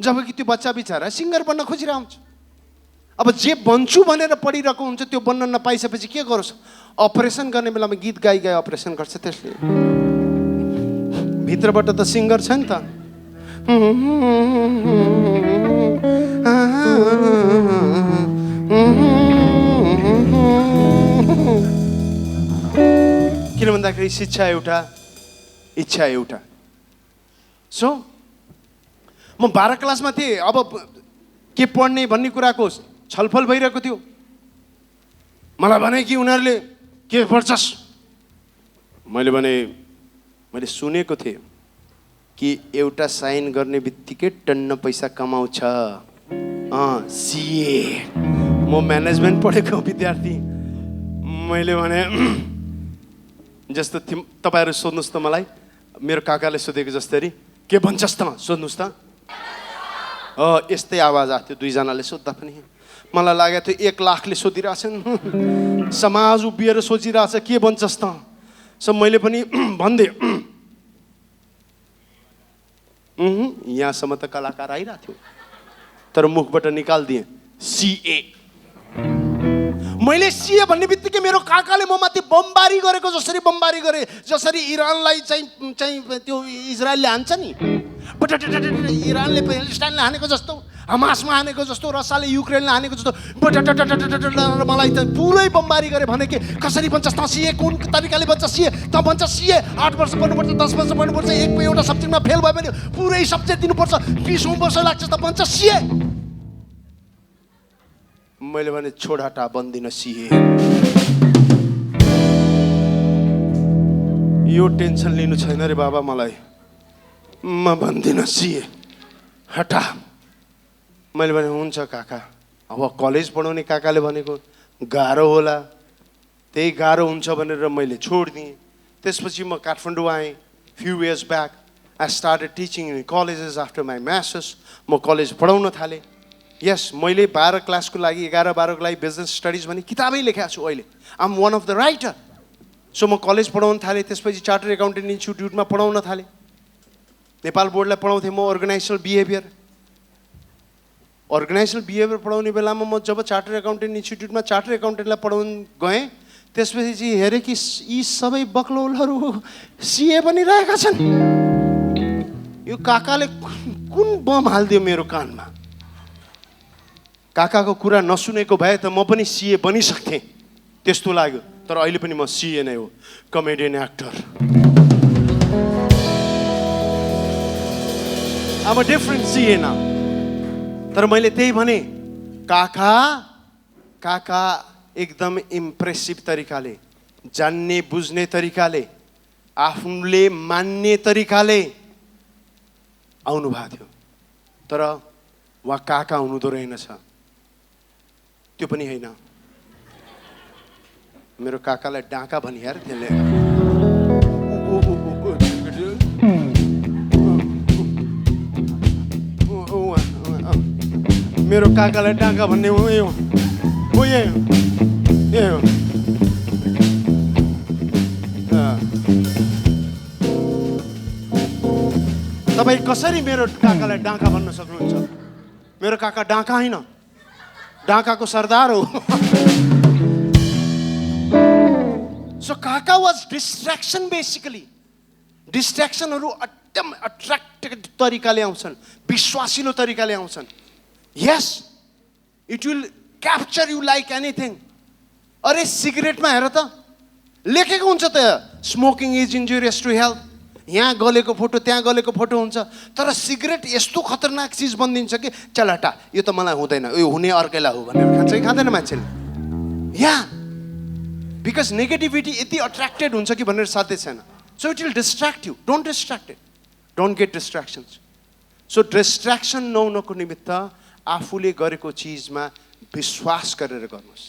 जबकि त्यो बच्चा बिचारा सिङ्गर बन्न खोजिरहेको हुन्छ। अब जे बन्छु भनेर पढिरहेको हुन्छ त्यो बन्न नपाइसकेपछि के गरोस्? अपरेसन गर्ने बेलामा गीत गाई गाई अपरेसन गर्छ त्यसले। भित्रबाट त सिङ्गर छ नि त। किन भन्दाखेरि शिक्षा एउटा, इच्छा एउटा। सो म 12 क्लासमा थिएँ। अब के पढ्ने भन्ने कुराको छलफल भइरहेको थियो। मलाई भने कि उनीहरूले के पढ्छस्? मैले भने मैले सुनेको थिएँ कि एउटा साइन गर्ने बित्तिकै टन्न पैसा कमाउँछ, सीए। म म्यानेजमेन्ट पढेको विद्यार्थी। मैले भने जस्तो तपाईँहरू सोध्नुहोस् त मलाई, मेरो काकाले सोधेको जस्तरी के भन्छस् त सोध्नुहोस् त। यस्तै आवाज आएको थियो दुईजनाले सोद्धा पनि। मलाई लागेको थियो 1 लाखले सोधिरहेछन्, समाज उभिएर सोचिरहेछ के भन्छस् त। सो मैले पनि भनिदिएँ। यहाँसम्म त कलाकार आइरहेको थियो तर मुखबाट निकालिदिएँ सीए। मैले सीए भन्ने बित्तिकै मेरो काकाले म माथि बमबारी गरेको जसरी बमबारी गरे, जसरी इरानलाई चाहिँ त्यो इजरायलले हान्छ नि, इरानले प्यालेस्टाइनले हानेको जस्तो, हमासमा हानेको जस्तो, रसियाले युक्रेनले हानेको जस्तो मलाई त पुरै बमबारी गरे। भने के कसरी बन्छस् त सीए, कुन तरिकाले बन्छ सीए, त भन्छ सीए 8 वर्ष पढ्नुपर्छ, 10 वर्ष पढ्नुपर्छ, एउटा सब्जेक्टमा फेल भयो भने पुरै सब्जेक्ट दिनुपर्छ, 20 वर्ष लाग्छ, त भन्छ सीए। मैले भने छोड हटा, बन्दिन सीए। यो टेन्सन लिनु छैन रे बाबा मलाई, म भन्दिन सीए, हटा। मैले भने हुन्छ काका। अब कलेज पढाउने काकाले भनेको गाह्रो होला, त्यही गाह्रो हुन्छ भनेर मैले छोडिदिएँ। त्यसपछि म काठमाडौँ आएँ। Few years back I started teaching in colleges after my masters. म कलेज पढाउन थालेँ। यस, मैले 12 क्लासको लागि, 11-12 को लागि बिजनेस स्टडिज भन्ने किताबै लेखेको छु अहिले। I am one of the writer. So म कलेज पढाउन थालेँ। त्यसपछि चार्टर्ड एकाउन्टेन्ट इन्स्टिट्युटमा पढाउन थालेँ। नेपाल बोर्डलाई पढाउँथेँ म अर्गनाइजेसनल बिहेभियर पढाउने बेलामा म जब चार्टर्ड एकाउन्टेन्ट इन्स्टिट्युटमा चार्टर्ड एकाउन्टेन्टलाई पढाउन गएँ, त्यसपछि चाहिँ हेरेँ कि यी सबै बक्लौलहरू सीए बनिरहेका छन्। यो काकाले कुन बम हालिदियो मेरो कानमा। काकाको कुरा नसुनेको भए त म पनि सीए बनिसक्थेँ, त्यस्तो लाग्यो। तर अहिले पनि म सीए नै हो, comedian actor. I'm a different CA now. तर मैले त्यही भने, काका एकदम इम्प्रेसिभ तरिकाले, जान्ने बुझ्ने तरिकाले, आफूले मान्ने तरिकाले आउनु भएको थियो। तर वा काका हुनुहुँदो रहेनछ, त्यो पनि होइन। मेरो काकालाई डाका भनि यार त्यसले। मेरो काकालाई डाका भन्ने हो, यही हो। तपाईँ कसरी मेरो काकालाई डाँका भन्न सक्नुहुन्छ? मेरो काका डाँका होइन, डाँकाको सरदार हो। सो काका वाज डिस्ट्र्याक्सन बेसिकली। डिस्ट्र्याक्सनहरू एकदम अट्र्याक्टेड तरिकाले आउँछन्, विश्वासिलो तरिकाले आउँछन्। Yes, it will capture you like anything. अरे सिगरेटमा हेर त, लेखेको हुन्छ त smoking is injurious to health. यहाँ गलेको फोटो, त्यहाँ गलेको फोटो हुन्छ। तर सिगरेट यस्तो खतरनाक चिज बनिदिन्छ कि चल हटा, यो त मलाई हुँदैन, यो हुने अर्कैलाई हो भनेर खान्छ कि खाँदैन मान्छेले? या बिकज नेगेटिभिटी यति अट्र्याक्टेड हुन्छ कि भनेर साध्य छैन। So it will distract you. Don't distracted, don't get distractions. So distraction नहुनको निमित्त आफूले गरेको चिजमा विश्वास गरेर गर्नुहोस्,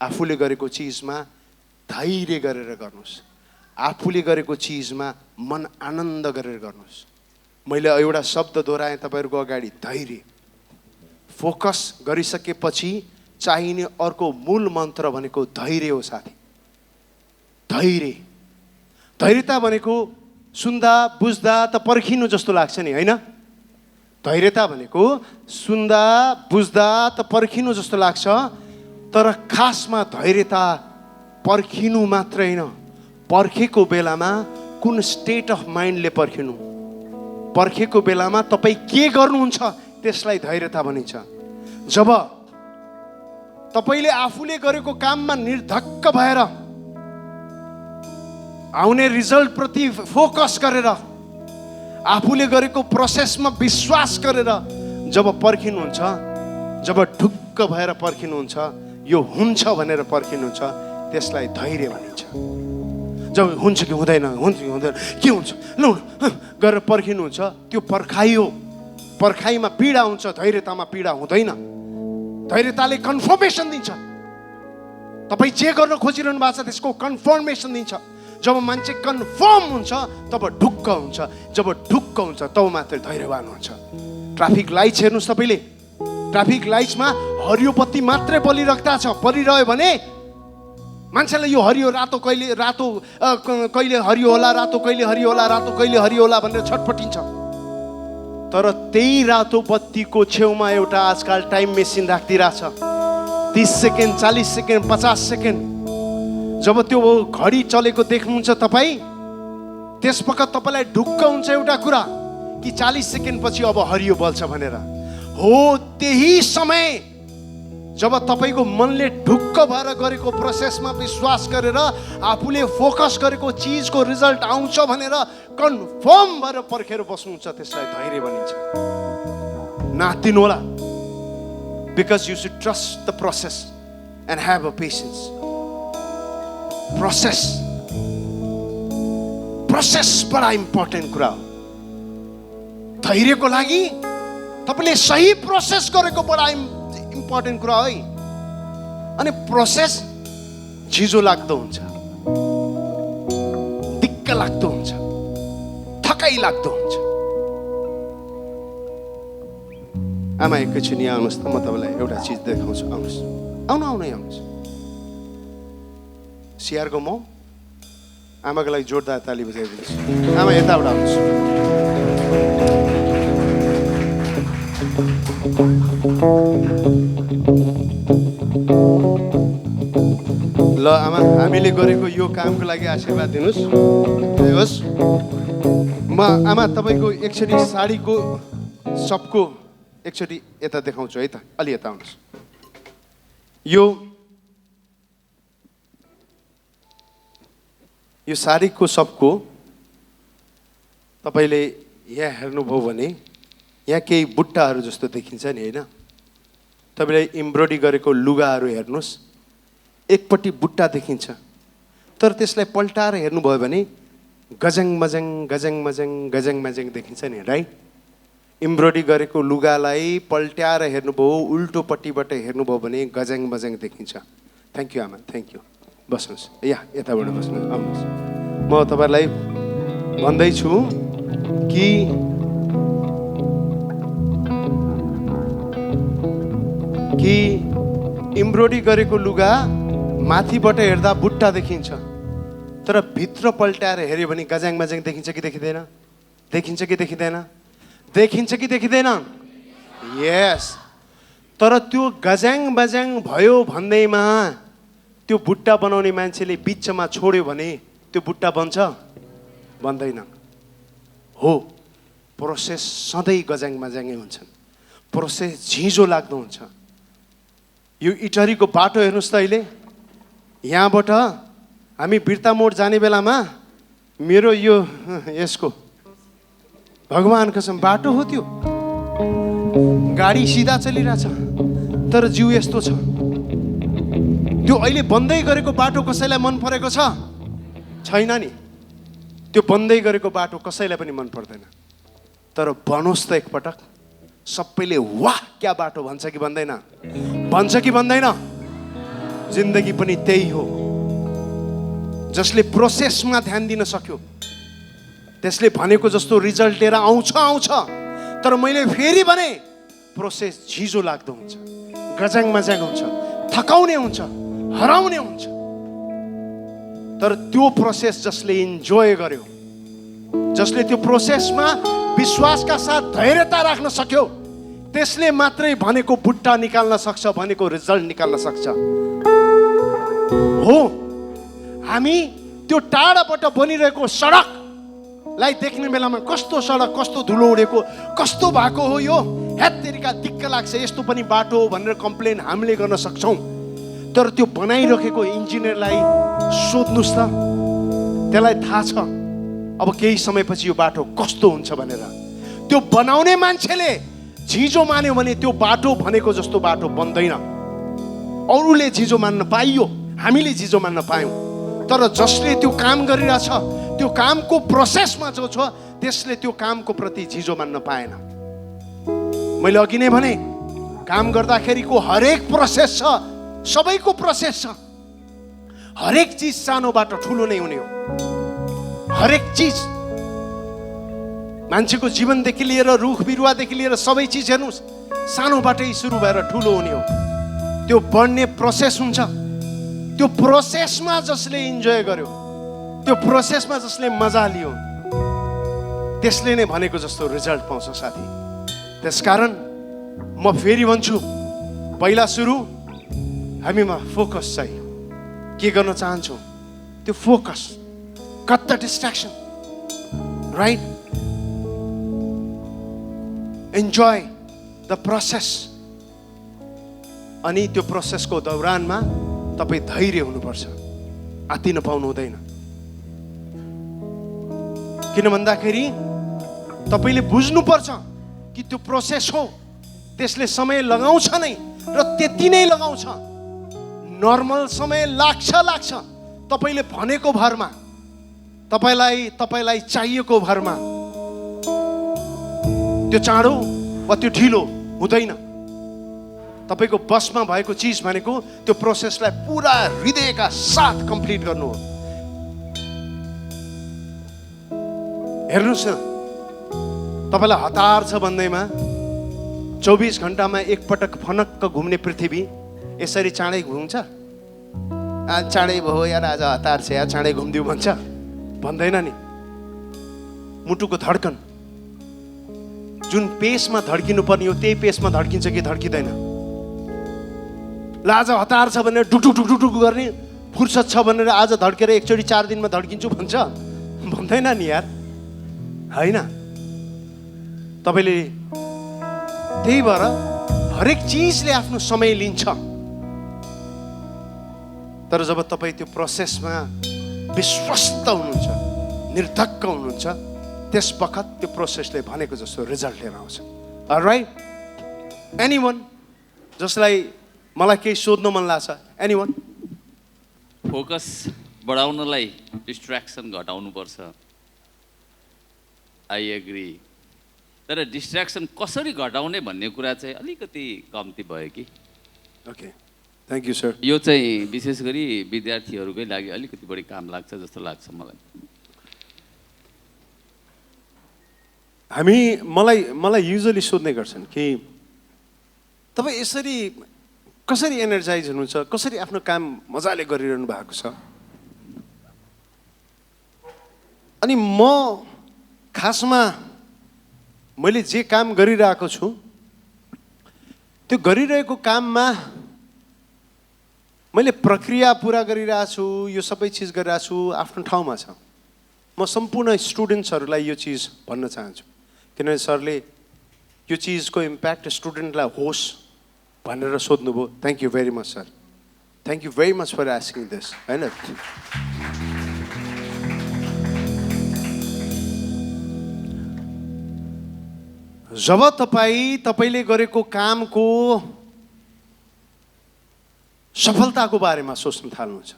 आफूले गरेको चिजमा धैर्य गरेर गर्नुहोस्, आफूले गरेको चिजमा मन आनन्द गरेर गर्नुहोस्। मैले एउटा शब्द दोहोऱ्याएँ तपाईँहरूको अगाडि, धैर्य। फोकस गरिसकेपछि चाहिने अर्को मूल मन्त्र भनेको धैर्य हो साथी। धैर्य, धैर्यता भनेको सुन्दा बुझ्दा त पर्खिनु जस्तो लाग्छ नि, होइन? धैर्यता भनेको सुन्दा बुझ्दा त पर्खिनु जस्तो लाग्छ, तर खासमा धैर्यता पर्खिनु मात्र होइन, पर्खेको बेलामा कुन स्टेट अफ माइन्डले पर्खिनु, पर्खेको बेलामा तपाईँ के गर्नुहुन्छ त्यसलाई धैर्यता भनिन्छ। जब तपाईँले आफूले गरेको काममा निर्धक्क भएर आउने रिजल्टप्रति फोकस गरेर, आफूले गरेको प्रोसेसमा विश्वास गरेर जब पर्खिनुहुन्छ, जब ढुक्क भएर पर्खिनुहुन्छ, यो हुन्छ भनेर पर्खिनुहुन्छ, त्यसलाई धैर्य भनिन्छ। जब हुन्छ कि हुँदैन, हुन्छ कि हुँदैन, के हुन्छ ल गरेर पर्खिनुहुन्छ, त्यो पर्खाइ हो। पर्खाइमा पीडा हुन्छ, धैर्यतामा पीडा हुँदैन। धैर्यताले कन्फर्मेसन दिन्छ। तपाईँ जे गर्न खोजिरहनु भएको छ त्यसको कन्फर्मेसन दिन्छ। जब मान्छे कन्फर्म हुन्छ तब ढुक्क हुन्छ, जब ढुक्क हुन्छ तब मात्र धैर्यवान हुन्छ। ट्राफिक लाइट्स हेर्नुहोस् तपाईँले, ट्राफिक लाइट्समा हरियो बत्ती मात्रै बलिरहेको छ, बलिरह्यो भने मान्छेलाई यो हरियो रातो कहिले रातो कहिले हरियो होला, रातो कहिले हरियो होला, रातो कहिले हरियो होला भनेर छटपटिन्छ। तर त्यही रातो बत्तीको छेउमा एउटा आजकल टाइम मेसिन राखिदिरहेछ, 30 सेकेन्ड, 40 सेकेन्ड, 50 सेकेन्ड। जब त्यो घडी चलेको देख्नुहुन्छ तपाईँ, त्यसपखत तपाईँलाई ढुक्क हुन्छ एउटा कुरा कि 40 सेकेन्ड पछि अब हरियो बल्छ भनेर। हो त्यही समय जब तपाईँको मनले ढुक्क भएर गरेको प्रोसेसमा विश्वास गरेर आफूले फोकस गरेको चिजको रिजल्ट आउँछ भनेर कन्फर्म भएर पर्खेर बस्नुहुन्छ, त्यसलाई धैर्य भनिन्छ। नातिनु होला, because you should trust the process and have a patience. Process बडा इम्पोर्टेन्ट कुरा हो। धैर्यको लागि तपाईँले सही प्रोसेस गरेको बडा इम्पोर्टेन्ट कुरा है। अनि प्रोसेस झिजो लाग्दो हुन्छ, दिक्क लाग्दो हुन्छ, थकाइ लाग्दो हुन्छ। आमा एकैछिन यहाँ आउनुहोस् त, म तपाईँलाई एउटा चिज देखाउँछु। आउनुहोस्, आउनुहोस्। सिआरको म आमाको लागि जोरदार ताली बजाइदिनुहोस्। आमा यताबाट आउनुहोस्। ल आमा, हामीले गरेको यो कामको लागि आशीर्वाद दिनुहोस्। होस्, म आमा तपाईँको एकचोटि साडीको सबको एकचोटि यता देखाउँछु है त, अलि यता आउनुहोस्। यो साडीको सबको तपाईँले यहाँ हेर्नुभयो भने यहाँ केही बुट्टाहरू जस्तो देखिन्छ नि, होइन? तपाईँले एम्ब्रोइडरी गरेको लुगाहरू हेर्नुहोस्, एकपट्टि बुट्टा देखिन्छ, तर त्यसलाई पल्टाएर हेर्नुभयो भने गजङ मजङ गजङ मजङ गजङ मजङ देखिन्छ नि, राइट? एम्ब्रोइडरी गरेको लुगालाई पल्ट्याएर हेर्नुभयो, उल्टोपट्टिबाट हेर्नुभयो भने गजङ मजङ देखिन्छ। थ्याङ्क यू आमा, थ्याङ्क यू। बस्नुहोस्, यताबाट बस्नुहोस्, आउनुहोस्। म तपाईँलाई भन्दैछु कि एम्ब्रोइडरी गरेको लुगा माथिबाट हेर्दा बुट्टा देखिन्छ, तर भित्र पल्ट्याएर हेऱ्यो भने गजाङ मजाङ देखिन्छ कि देखिँदैन? देखिन्छ कि देखिँदैन? देखिन्छ कि देखिँदैन? यस। तर त्यो गज्याङ बज्याङ भयो भन्दैमा त्यो बुट्टा बनाउने मान्छेले बिचमा छोड्यो भने त्यो बुट्टा बन्छ? बन्दैन। हो, प्रोसेस सधैँ गज्याङ बज्याङै हुन्छन्। प्रोसेस झिँजो लाग्दो हुन्छ। यो इटहरीको बाटो हेर्नुहोस् त अहिले। यहाँबाट हामी बिर्ता मोड जाने बेलामा मेरो यो यसको भगवान कसम बाटो हो त्यो। गाडी सिधा चलिरहेछ तर जिउ यस्तो छ। त्यो अहिले बन्दै गरेको बाटो कसैलाई मन परेको छ? छैन नि। त्यो बन्दै गरेको बाटो कसैलाई पनि मन पर्दैन। तर बनोस् त एकपटक, सबैले वाह क्या बाटो भन्छ कि भन्दैन? भन्छ कि भन्दैन? जिन्दगी पनि त्यही हो। जसले प्रोसेसमा ध्यान दिन सक्यो त्यसले भनेको जस्तो रिजल्ट लिएर आउँछ। तर मैले फेरि भने प्रोसेस झिजो लाग्दो हुन्छ, गज्याङ मज्याङ हुन्छ, थकाउने हुन्छ, हराउने हुन्छ। तर त्यो प्रोसेस जसले इन्जोय गर्यो, जसले त्यो प्रोसेसमा विश्वासका साथ धैर्यता राख्न सक्यो, त्यसले मात्रै भनेको बुट्टा निकाल्न सक्छ, भनेको रिजल्ट निकाल्न सक्छ। हो, हामी त्यो टाढाबाट बनिरहेको सडकलाई देख्ने बेलामा कस्तो सडक, कस्तो धुलो उडेको, कस्तो भएको हो यो, हेत्तेरिका दिक्क लाग्छ, यस्तो पनि बाटो हो भनेर कम्प्लेन हामीले गर्न सक्छौँ। तर त्यो बनाइरहेको इन्जिनियरलाई सोध्नुहोस् त, त्यसलाई थाहा छ अब केही समयपछि यो बाटो कस्तो हुन्छ भनेर। त्यो बनाउने मान्छेले झिजो मान्यो भने त्यो बाटो भनेको जस्तो बाटो बन्दैन। अरूले झिजो मान्न पाइयो, हामीले झिजो मान्न पायौँ। तर जसले त्यो काम गरिरहेछ, त्यो कामको प्रोसेसमा जो छ, त्यसले त्यो कामको प्रति झिजो मान्न पाएन। मैले अघि नै भने काम गर्दाखेरिको हरेक प्रोसेस छ, सबैको प्रोसेस छ। हरेक चिज सानोबाट ठुलो नै हुने हो। हरेक चिज, मान्छेको जीवनदेखि लिएर रुख बिरुवादेखि लिएर सबै चिज हेर्नुहोस्, सानोबाटै सुरु भएर ठुलो हुने हो। त्यो बढ्ने प्रोसेस हुन्छ। त्यो प्रोसेसमा जसले इन्जोय गर्यो, त्यो प्रोसेसमा जसले मजा लियो, त्यसले नै भनेको जस्तो रिजल्ट पाउँछ साथी। त्यसकारण म फेरि भन्छु, पहिला सुरु हामीमा फोकस चाहियो। के गर्न चाहन्छौँ त्यो focus, cut the distraction, right? Enjoy the process. अनि त्यो प्रोसेसको दौरानमा तपाईँ धैर्य हुनुपर्छ, आत्तिन पाउनु हुँदैन। किन भन्दाखेरि तपाईँले बुझ्नुपर्छ कि त्यो प्रोसेस हो, त्यसले समय लगाउँछ नै र त्यति नै लगाउँछ। नर्मल समय लाग्छ, तपाईँले भनेको भरमा, तपाईँलाई चाहिएको भरमा। त्यो चाँडो वा त्यो ढिलो हुँदैन। तपाईँको बसमा भएको चिज भनेको त्यो प्रोसेसलाई पुरा हृदयका साथ कम्प्लिट गर्नु हो। हेर्नुहोस् न, तपाईँलाई हतार छ भन्दैमा 24 घन्टामा एकपटक फनक्क घुम्ने पृथ्वी यसरी चाँडै घुम्छ? आज चाँडै भयो यार, आज हतार छ यार, चाँडै घुमिदियो भन्छ? भन्दैन नि। मुटुको धड्कन जुन पेसमा धड्किनु पर्ने हो त्यही पेसमा धड्किन्छ कि धड्किँदैन? ल आज हतार छ भनेर डुकटुक डुकटुक गर्ने, फुर्सद छ भनेर आज धड्केर एकचोटि 4 दिनमा धड्किन्छु भन्छ? भन्दैन नि यार, होइन? तपाईँले त्यही भएर हरेक चिजले आफ्नो समय लिन्छ। तर जब तपाईँ त्यो प्रोसेसमा विश्वस्त हुनुहुन्छ, निर्धक्क हुनुहुन्छ, त्यस बखत त्यो प्रोसेसले भनेको जस्तो रिजल्ट लिएर आउँछ। राइट? एनीवन जसलाई मलाई केही सोध्न मन लाग्छ? एनीवन? फोकस बढाउनलाई डिस्ट्र्याक्सन घटाउनु पर्छ। I agree. तर डिस्ट्र्याक्सन कसरी घटाउने भन्ने कुरा चाहिँ अलिकति कम्ती भयो कि। Okay, thank you sir. यो चाहिँ विशेष गरी विद्यार्थीहरूकै लागि अलिकति बढी काम लाग्छ जस्तो लाग्छ मलाई। मलाई युजली सोध्ने गर्छन् कि तपाईँ यसरी कसरी एनर्जाइज हुनुहुन्छ, कसरी आफ्नो काम मजाले गरिरहनु भएको छ? अनि म खासमा मैले जे काम गरिरहेको छु त्यो गरिरहेको काममा मैले प्रक्रिया पुरा गरिरहेको छु, यो सबै चिज गरिरहेको छु आफ्नो ठाउँमा छ। म सम्पूर्ण स्टुडेन्ट्सहरूलाई यो चिज भन्न चाहन्छु, किनभने सरले यो चिजको इम्प्याक्ट स्टुडेन्टलाई होस् भनेर सोध्नुभयो। Thank you very much sir, thank you very much for asking this, होइन? जब तपाईँले गरेको कामको सफलताको बारेमा सोच्न थाल्नुहुन्छ,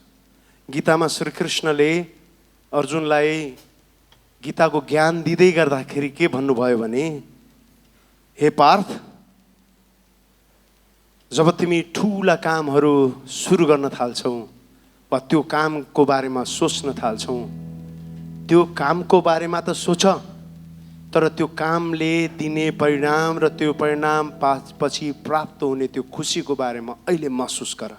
गीतामा श्रीकृष्णले अर्जुनलाई गीताको ज्ञान दिँदै गर्दाखेरि के भन्नुभयो भने, हे पार्थ, जब तिमी ठुला कामहरू सुरु गर्न थाल्छौ वा त्यो कामको बारेमा सोच्न थाल्छौ, त्यो कामको बारेमा त सोच, तर त्यो कामले दिने परिणाम र त्यो परिणाम पछि प्राप्त हुने त्यो खुसीको बारेमा अहिले महसुस गर।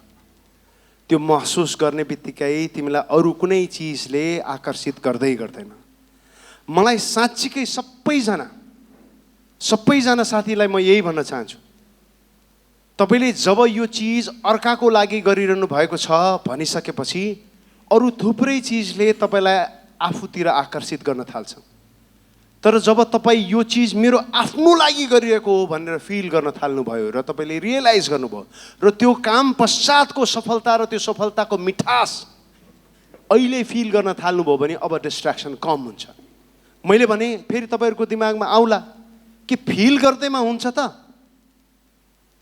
त्यो महसुस गर्ने बित्तिकै तिमीलाई अरू कुनै चिजले आकर्षित गर्दै गर्दैन। मलाई साँच्चीकै सबैजना साथीलाई म यही भन्न चाहन्छु, तपाईँले जब यो चिज अर्काको लागि गरिरहनु भएको छ भनिसकेपछि अरू थुप्रै चिजले तपाईँलाई आफूतिर आकर्षित गर्न थाल्छ। तर जब तपाईँ यो चिज मेरो आफ्नो लागि गरिएको हो भनेर फिल गर्न थाल्नुभयो र तपाईँले रियलाइज गर्नुभयो र त्यो काम पश्चातको सफलता र त्यो सफलताको मिठास अहिले फिल गर्न थाल्नुभयो भने अब डिस्ट्र्याक्सन कम हुन्छ। मैले भने फेरि तपाईँहरूको दिमागमा आउला कि फिल गर्दैमा हुन्छ त,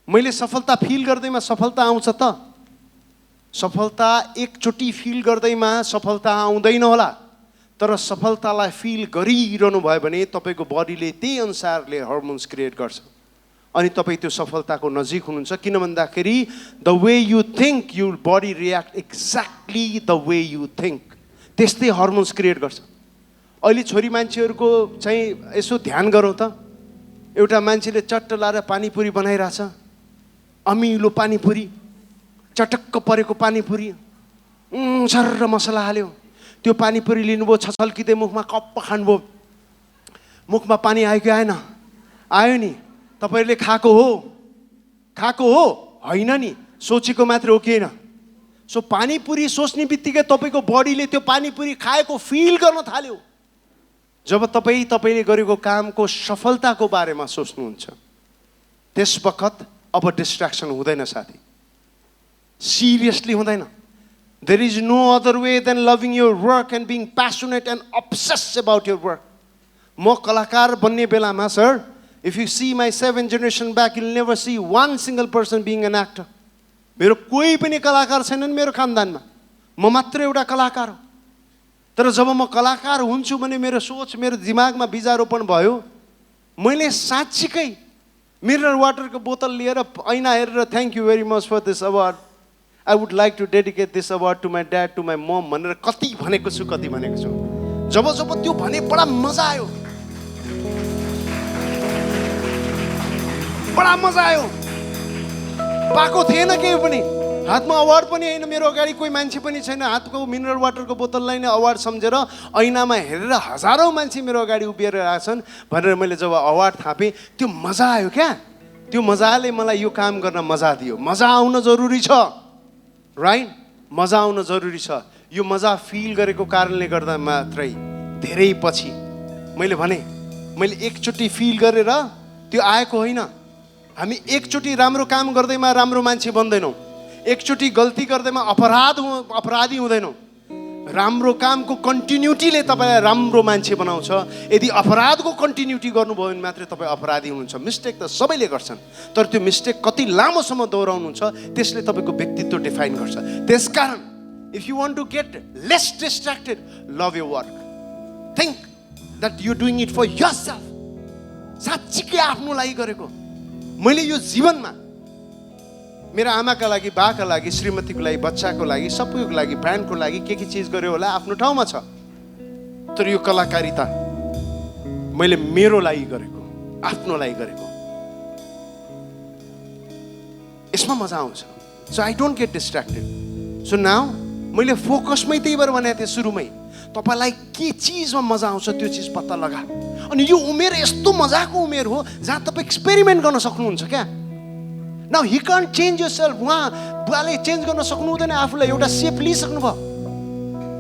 मैले सफलता फिल गर्दैमा सफलता आउँछ त? सफलता एकचोटि फिल गर्दैमा सफलता आउँदैन होला, तर सफलतालाई फिल गरिरहनु भयो भने तपाईँको बडीले त्यही अनुसारले हर्मोन्स क्रिएट गर्छ अनि तपाईँ त्यो सफलताको नजिक हुनुहुन्छ। किन भन्दाखेरि the way you think, you body react exactly the way you think, त्यस्तै हर्मोन्स क्रिएट गर्छ। अहिले छोरी मान्छेहरूको चाहिँ यसो ध्यान गरौँ त, एउटा मान्छेले चट्ट लाएर पानीपुरी बनाइरहेछ, अमिलो पानीपुरी, चटक्क परेको पानीपुरी, सर्र मसला हाल्यो, त्यो पानीपुरी लिनुभयो, छछल्किँदै मुखमा कप्प खानुभयो, मुखमा पानी आयो कि आएन? आयो नि। तपाईँहरूले खाएको हो होइन नि, सोचेको मात्र हो कि होइन? सो पानीपुरी सोच्ने बित्तिकै तपाईँको बडीले त्यो पानीपुरी खाएको फिल गर्न थाल्यो। जब तपाईँले गरेको कामको सफलताको बारेमा सोच्नुहुन्छ त्यस बखत अब डिस्ट्र्याक्सन हुँदैन साथी, सिरियसली हुँदैन। There is no other way than loving your work and being passionate and obsessed about your work. म कलाकार बन्ने बेलामा sir, if you see my 7 generation back, you'll never see one single person being an actor. मेरो कोही पनि कलाकार छैनन् मेरो खानदानमा, म मात्र एउटा कलाकार हो। तर जब म कलाकार हुन्छु भने मेरो सोच, मेरो दिमागमा बीजारोपण भयो। मैले साँच्चीकै मिनरल वाटरको बोतल लिएर ऐना हेरेर thank you very much for this award, I would like to dedicate this award to my dad, to my mom भनेर कति भनेको छु। जब त्यो भने बडा मजा आयो, बडा मजा आयो। पाएको थिएन केही पनि, हातमा अवार्ड पनि होइन, मेरो अगाडि कोही मान्छे पनि छैन, हातको मिनरल वाटरको बोतललाई नै अवार्ड सम्झेर ऐनामा हेरेर हजारौँ मान्छे मेरो अगाडि उभिएर आछन् भनेर मैले जब अवार्ड थापेँ त्यो मजा आयो क्या। त्यो मजाले मलाई यो काम गर्न मजा दियो। मजा आउन जरुरी छ, राइट? मजा आउन जरुरी छ। यो मजा फिल गरेको कारणले गर्दा मात्रै धेरै पछि मैले एकचोटि फिल गरेर त्यो आएको होइन। हामी एकचोटि राम्रो काम गर्दैमा राम्रो मान्छे बन्दैनौँ, एकचोटि गल्ती गर्दैमा अपराधी हुँदैनौँ। राम्रो कामको कन्टिन्युटीले तपाईँलाई राम्रो मान्छे बनाउँछ। यदि अपराधको कन्टिन्युटी गर्नुभयो भने मात्रै तपाईँ अपराधी हुनुहुन्छ। मिस्टेक त सबैले गर्छन्, तर त्यो मिस्टेक कति लामोसम्म दोहोऱ्याउनुहुन्छ त्यसले तपाईँको व्यक्तित्व डिफाइन गर्छ। त्यसकारण if you want to get less distracted, love your work, think that you doing it for yourself. साँच्चीकै आफ्नो लागि गरेको। मैले यो जीवनमा मेरो आमाका लागि, बाका लागि, श्रीमतीको लागि, बच्चाको लागि, सबैको लागि, ब्रान्डको लागि के चिज गर्यो होला आफ्नो ठाउँमा छ। तर यो कलाकारिता मैले मेरो लागि गरेको, आफ्नो लागि गरेको, यसमा मजा आउँछ। So I don't get distracted. So now मैले फोकसमै त्यही भएर भनेको थिएँ सुरुमै, तपाईँलाई के चिजमा मजा आउँछ त्यो चिज पत्ता लगा। अनि यो उमेर यस्तो मजाको उमेर हो जहाँ तपाईँ एक्सपेरिमेन्ट गर्न सक्नुहुन्छ क्या। Now he can't change your self. उहाँ बुवाले चेन्ज गर्न सक्नु हुँदैन, आफूलाई एउटा सेप लिइसक्नु भयो।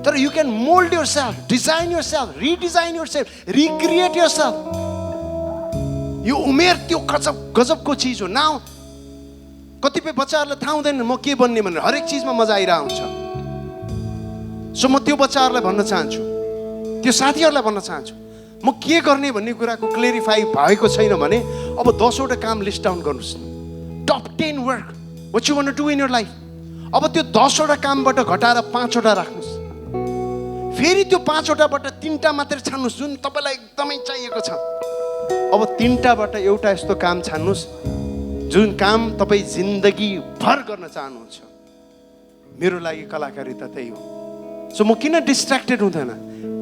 तर you can mould your self, design your self, redesign your self, recreate your self. यो उमेर त्यो गजबको चिज हो। नाउ कतिपय बच्चाहरूलाई थाहा हुँदैन म के बन्ने भनेर, हरेक चिजमा मजा आइरहेको हुन्छ। सो म त्यो बच्चाहरूलाई भन्न चाहन्छु, त्यो साथीहरूलाई भन्न चाहन्छु, म के गर्ने भन्ने कुराको क्लेरिफाई भएको छैन भने अब 10 वटा काम लिस्ट डाउन गर्नुहोस् न। Top 10 work what you want to do in your life. अब त्यो 10 वटा कामबाट घटाएर 5 वटा राख्नुहोस्। फेरि त्यो 5 वटाबाट 3टा मात्रै छान्नुहोस् जुन तपाईँलाई एकदमै चाहिएको छ। अब 3टाबाट एउटा यस्तो काम छान्नुहोस् जुन काम तपाईँ जिन्दगीभर गर्न चाहनुहुन्छ। मेरो लागि कलाकारिता त्यही हो। सो म किन डिस्ट्र्याक्टेड हुँदैन,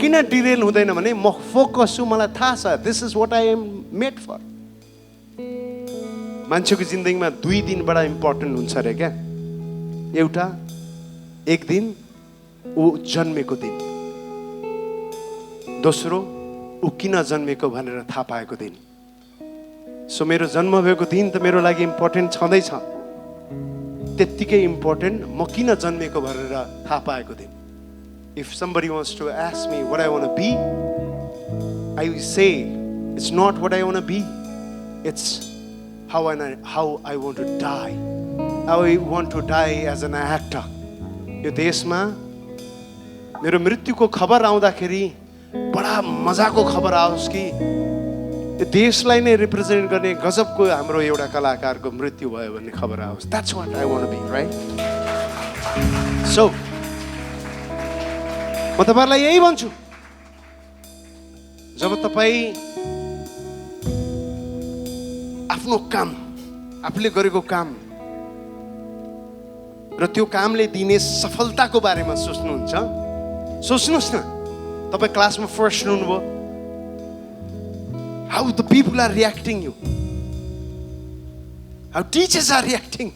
किन डिरेल हुँदैन भने म फोकस छु। मलाई थाहा छ this is what I am made for. मान्छेको जिन्दगीमा 2 दिन बडा इम्पोर्टेन्ट हुन्छ अरे क्या। एउटा एक दिन ऊ जन्मेको दिन, दोस्रो ऊ किन जन्मेको भनेर थाहा पाएको दिन। सो मेरो जन्म भएको दिन त मेरो लागि इम्पोर्टेन्ट छँदैछ, त्यत्तिकै इम्पोर्टेन्ट म किन जन्मेको भनेर थाहा पाएको दिन। If somebody wants to ask me what I want to be, I will say it's not what I want to be, it's how I want to die. How I want to die as an actor. यो देशमा मेरो मृत्युको खबर आउँदाखेरि बडा मजाको खबर आओस् कि यो देशलाई नै रिप्रेजेन्ट गर्ने गजबको हाम्रो एउटा कलाकारको मृत्यु भयो भन्ने खबर आओस्। That's what I want to be, right? So म तपाईहरुलाई यही भन्छु, जब तपाई आफ्नो काम, आफूले गरेको काम र त्यो कामले दिने सफलताको बारेमा सोच्नुहुन्छ, सोच्नुस् न। तपाई क्लासमा फर्स्ट हुनुभयो, how the people are reacting you, how teachers are reacting,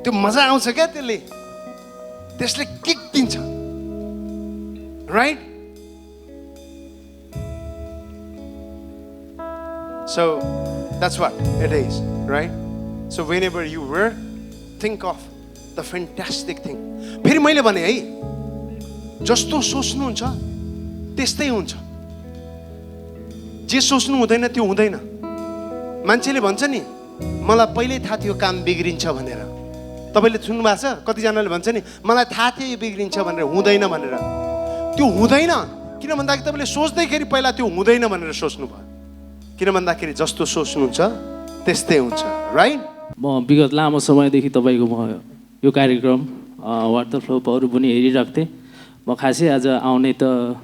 त्यो मजा आउँछ क्या, त्यसले किक दिन्छ, right? So that's what it is, right? So whenever you work, think of the fantastic thing. फेरि मैले भने है, जस्तो सोच्नुहुन्छ त्यस्तै हुन्छ, जे सोच्नु हुँदैन त्यो हुँदैन। मान्छेले भन्छ नि मलाई पहिल्यै थाहा थियो काम बिग्रिन्छ भनेर। तपाईले सुन्नु भएको छ, कतिजनाले भन्छ नि मलाई थाहा थियो यो बिग्रिन्छ भनेर, हुँदैन भनेर। त्यो हुँदैन, किन भन्दाखेरि तपाईले सोच्दैखेरि पहिला त्यो हुँदैन भनेर सोच्नु भयो। किन भन्दाखेरि जस्तो सोच्नुहुन्छ त्यस्तै हुन्छ, राइट? म विगत लामो समयदेखि तपाईको यो कार्यक्रम वार्ता फ्लोपहरू पनि हेरिरहेको थिएँ। म खासै आज आउने त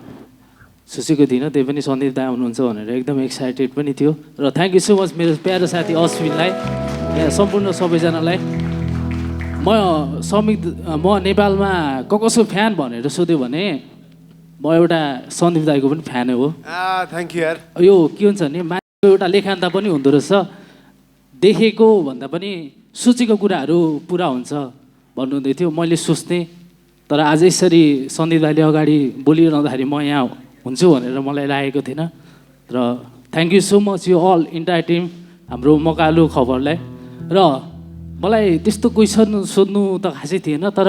सोचेको थिइनँ, त्यही पनि सन्दीप दाइ आउनुहुन्छ भनेर एकदम एक्साइटेड पनि थियो। र थ्याङ्क यू सो मच मेरो प्यारो साथी अश्विनलाई, यहाँ सम्पूर्ण सबैजनालाई। म नेपालमा कसो फ्यान भनेर सोध्यो भने म एउटा सन्दीप दाइको पनि फ्यान हो। थ्याङ्क यू यार। यो के हुन्छ भने मान्छेको एउटा लेखान्ता पनि हुँदो रहेछ, देखेको भन्दा पनि सोचेको कुराहरू पुरा हुन्छ भन्नुहुँदै थियो। मैले सोच्थेँ, तर आज यसरी सन्दीप दाइले अगाडि बोलिरहँदाखेरि म यहाँ हुन्छु भनेर मलाई लागेको थिएन। र थ्याङ्क यू सो मच यो अल इन्टायर टिम, हाम्रो मकालु खबरलाई। र मलाई त्यस्तो क्वेसन सोध्नु त खासै थिएन, तर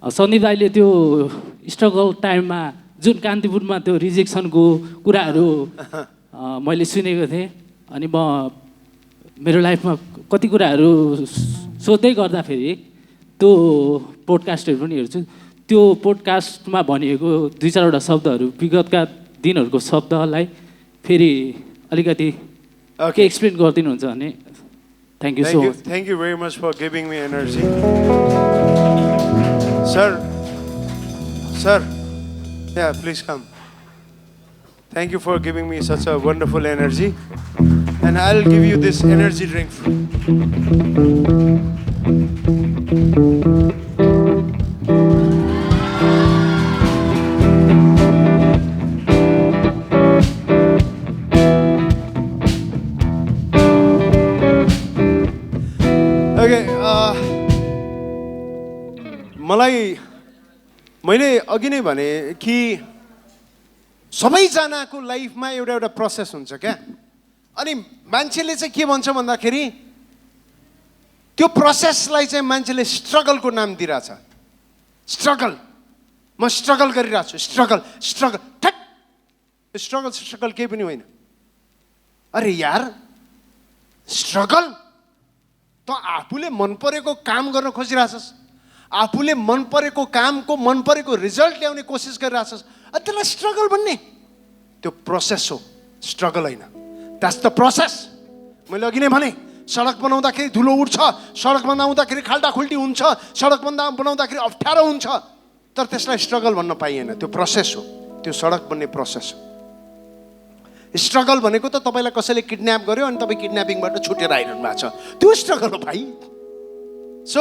सन्दीप दाइले त्यो स्ट्रगल टाइममा जुन कान्तिपुरमा त्यो रिजेक्सनको कुराहरू मैले सुनेको थिएँ, अनि म मेरो लाइफमा कति कुराहरू सोध्दै गर्दाखेरि त्यो पोडकास्टहरू पनि हेर्छु। त्यो पोडकास्टमा भनिएको 2-4वटा शब्दहरू विगतका दिनहरूको शब्दलाई फेरि अलिकति के एक्सप्लेन गरिदिनुहुन्छ भने thank you so much. Thank you very much for giving me energy. Sir, yeah, please come. Thank you for giving me such a wonderful energy, and I'll give you this energy drink. Okay, मलाई मैले अघि नै भने कि सबैजनाको लाइफमा एउटा एउटा प्रोसेस हुन्छ क्या। अनि मान्छेले चाहिँ के भन्छ भन्दाखेरि त्यो प्रोसेसलाई चाहिँ मान्छेले स्ट्रगलको नाम दिइरहेछ। स्ट्रगल, म स्ट्रगल गरिरहेको छु, स्ट्रगल स्ट्रगल। ठ्याक, स्ट्रगल स्ट्रगल केही पनि होइन। अरे यार, स्ट्रगल त आफूले मन परेको काम गर्न खोजिरहेछस्, आफूले मन परेको कामको मन परेको रिजल्ट ल्याउने कोसिस गरिरहेछस्, त्यसलाई स्ट्रगल भन्ने? त्यो प्रोसेस हो, स्ट्रगल होइन। That's the process. मैले अघि नै भने सडक बनाउँदाखेरि धुलो उठ्छ, सडक बनाउँदाखेरि खाल्डाखुल्टी हुन्छ, सडक बनाउँदाखेरि अप्ठ्यारो हुन्छ, तर त्यसलाई स्ट्रगल भन्न पाइएन। त्यो प्रोसेस हो, त्यो सडक बन्ने प्रोसेस हो। स्ट्रगल भनेको त तपाईँलाई कसैले किडन्याप गर्यो अनि तपाईँ किडन्यापिङबाट छुटेर आइरहनु भएको छ, त्यो स्ट्रगल हो भाइ। So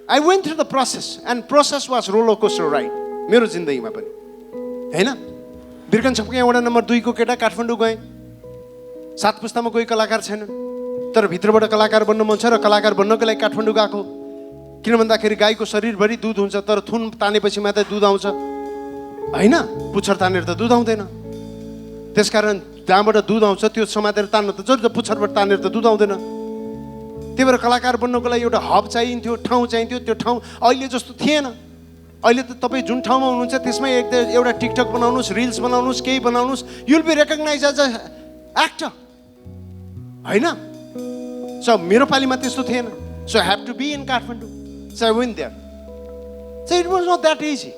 I went through the process and process was roller coaster ride मेरो जिन्दगीमा पनि, होइन? बिर्कन छपके वडा नम्बर 2 को केटा काठमाडौँ गएँ। 7 पुस्तामा कोही कलाकार छैनन्, तर भित्रबाट कलाकार बन्न मन छ र कलाकार बन्नको लागि काठमाडौँ गएको। किन भन्दाखेरि गाईको शरीरभरि दुध हुन्छ, तर थुन तानेपछि मात्रै दुध आउँछ, होइन? पुच्छर तानेर त दुध आउँदैन। त्यसकारण त्यहाँबाट दुध आउँछ, त्यो समातेर तान्नु त जति पुच्छरबाट तानेर त दुध आउँदैन। त्यही भएर कलाकार बन्नको लागि एउटा हब चाहिन्थ्यो, ठाउँ चाहिन्थ्यो। त्यो ठाउँ अहिले जस्तो थिएन। अहिले त तपाईँ जुन ठाउँमा हुनुहुन्छ त्यसमै एउटा टिकटक बनाउनुहोस्, रिल्स बनाउनुहोस्, केही बनाउनुहोस्, you'll be recognize as a actor, होइन? सो मेरो पालिमा त्यस्तो थिएन। So I have to be in Kathmandu. So I went there. So it was not that easy.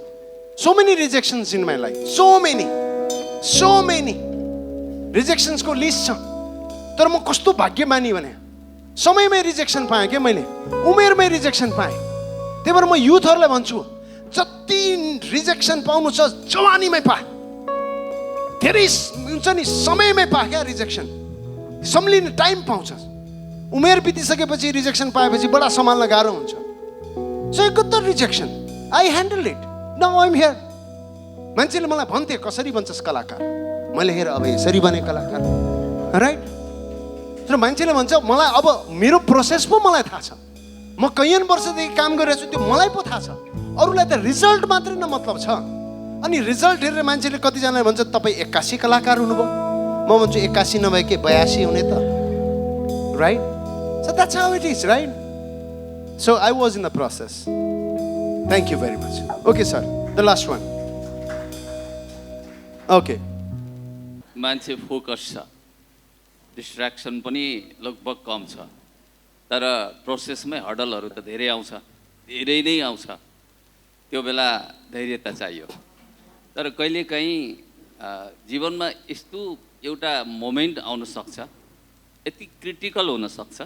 So many rejections in my life, so many रिजेक्सन्सको list छ। तर म कस्तो भाग्यमानी भने समयमै रिजेक्सन पाएँ क्या मैले, उमेरमै रिजेक्सन पाएँ। त्यही भएर म युथहरूलाई भन्छु, जति रिजेक्सन पाउनु छ जवानीमै पा। धेरै हुन्छ नि, समयमै पा क्या रिजेक्सन, सम्झिने टाइम पाउँछ। उमेर बितिसकेपछि रिजेक्सन पाएपछि बडा सम्हाल्न गाह्रो हुन्छ। So I got the rejection, I handle it, now I am here. मान्छेले मलाई भन्थे कसरी बन्छस् कलाकार, मैले हेर अब यसरी बने कलाकार, राइट? तर मान्छेले भन्छ मलाई अब मेरो प्रोसेस पो मलाई थाहा छ, म कैयन वर्षदेखि काम गरिरहेको छु, त्यो मलाई पो थाहा छ। अरूलाई त रिजल्ट मात्रै न मतलब छ। अनि रिजल्ट हेरेर मान्छेले कतिजनाले भन्छ तपाईँ 81 कलाकार हुनुभयो, म भन्छु 81 नभए के 82 हुने त, right? So that's how it is, right? So I was in the process. Thank you very much. Okay sir, the last one. Okay, मान्छे फोकस छ, डिस्ट्र्याक्सन पनि लगभग कम छ, तर प्रोसेसमै हडलहरू त धेरै आउँछ, धेरै नै आउँछ। त्यो बेला धैर्यता चाहियो। तर कहिलेकाहीँ जीवनमा यस्तो एउटा मोमेन्ट आउन सक्छ, यति क्रिटिकल हुनसक्छ,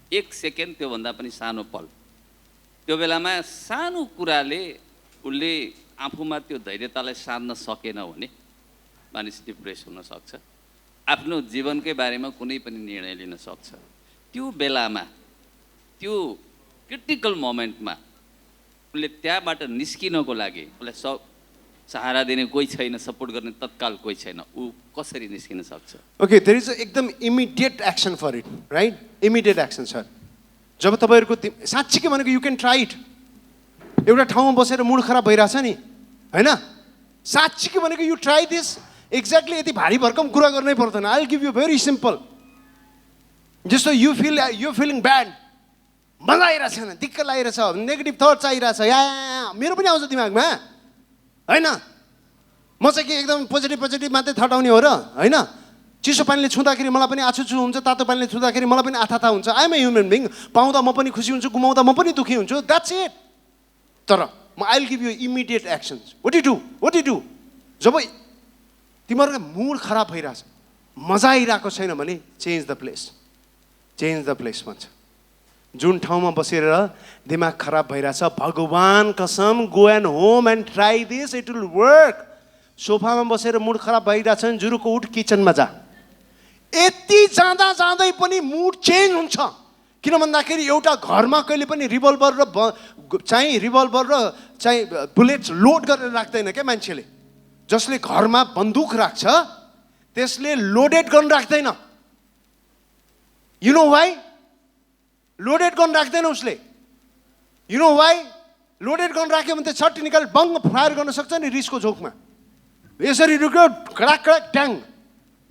1 सेकेन्ड त्योभन्दा पनि सानो पल, त्यो बेलामा सानो कुराले उसले आफूमा त्यो धैर्यतालाई साध्न सकेन भने मानिस डिप्रेस हुनसक्छ, आफ्नो जीवनकै बारेमा कुनै पनि निर्णय लिन सक्छ। त्यो बेलामा, त्यो क्रिटिकल मोमेन्टमा उसले त्यहाँबाट निस्किनको लागि उसलाई सहारा दिने कोही छैन, सपोर्ट गर्ने तत्काल कोही छैन, ऊ कसरी निस्किन सक्छ? ओके, देयर इज एकदम immediate action for it, right? Immediate action sir. जब तपाईँहरूको साँच्चीकै भनेको यु क्यान ट्राई इट। एउटा ठाउँमा बसेर मुड खराब भइरहेछ नि, होइन? साँच्चीकै भनेको यु ट्राई दिस। एक्ज्याक्टली यति भारी भरकम कुरा गर्नै पर्दैन। I will give you very simple. जस्तो यु फिलिङ ब्याड, मजा आइरहेछ, दिक्क लागिरहेछ, नेगेटिभ थट्स आइरहेछ, या मेरो पनि आउँछ दिमागमा, होइन? म चाहिँ के एकदम पोजिटिभ मात्रै थट आउने हो र, होइन? चिसो पानीले छुँदाखेरि मलाई पनि आछुछु हुन्छ, तातो पानीले छुँदाखेरि मलाई पनि आथा हुन्छ। I M A human being. पाउँदा म पनि खुसी हुन्छु, गुमाउँदा म पनि दुःखी हुन्छु, द्याट्स इट। तर म I will give you immediate actions. What you do जब तिमीहरूको मुड खराब भइरहेछ, मजा आइरहेको छैन भने चेन्ज द प्लेस भन्छ। जुन ठाउँमा बसेर दिमाग खराब भइरहेछ, भगवान कसम, go and home and try this, it will work. सोफामा बसेर मुड खराब भइरहेछ भने जुरुको उठ किचनमा जा। यति जाँदै पनि मुड चेन्ज हुन्छ। किन भन्दाखेरि एउटा घरमा कहिले पनि रिभल्भर र बुलेट्स लोड गरेर राख्दैन क्या मान्छेले। जसले घरमा बन्दुक राख्छ त्यसले लोडेड गन राख्दैन। You know why? Loaded gun राख्दैन उसले। You know why? Loaded gun राख्यो भने त छट्टी निकाल बङ्ग फायर गर्न सक्छ नि रिसको झोकमा। यसरी रुक्यो खडाक खडाक ट्याङ,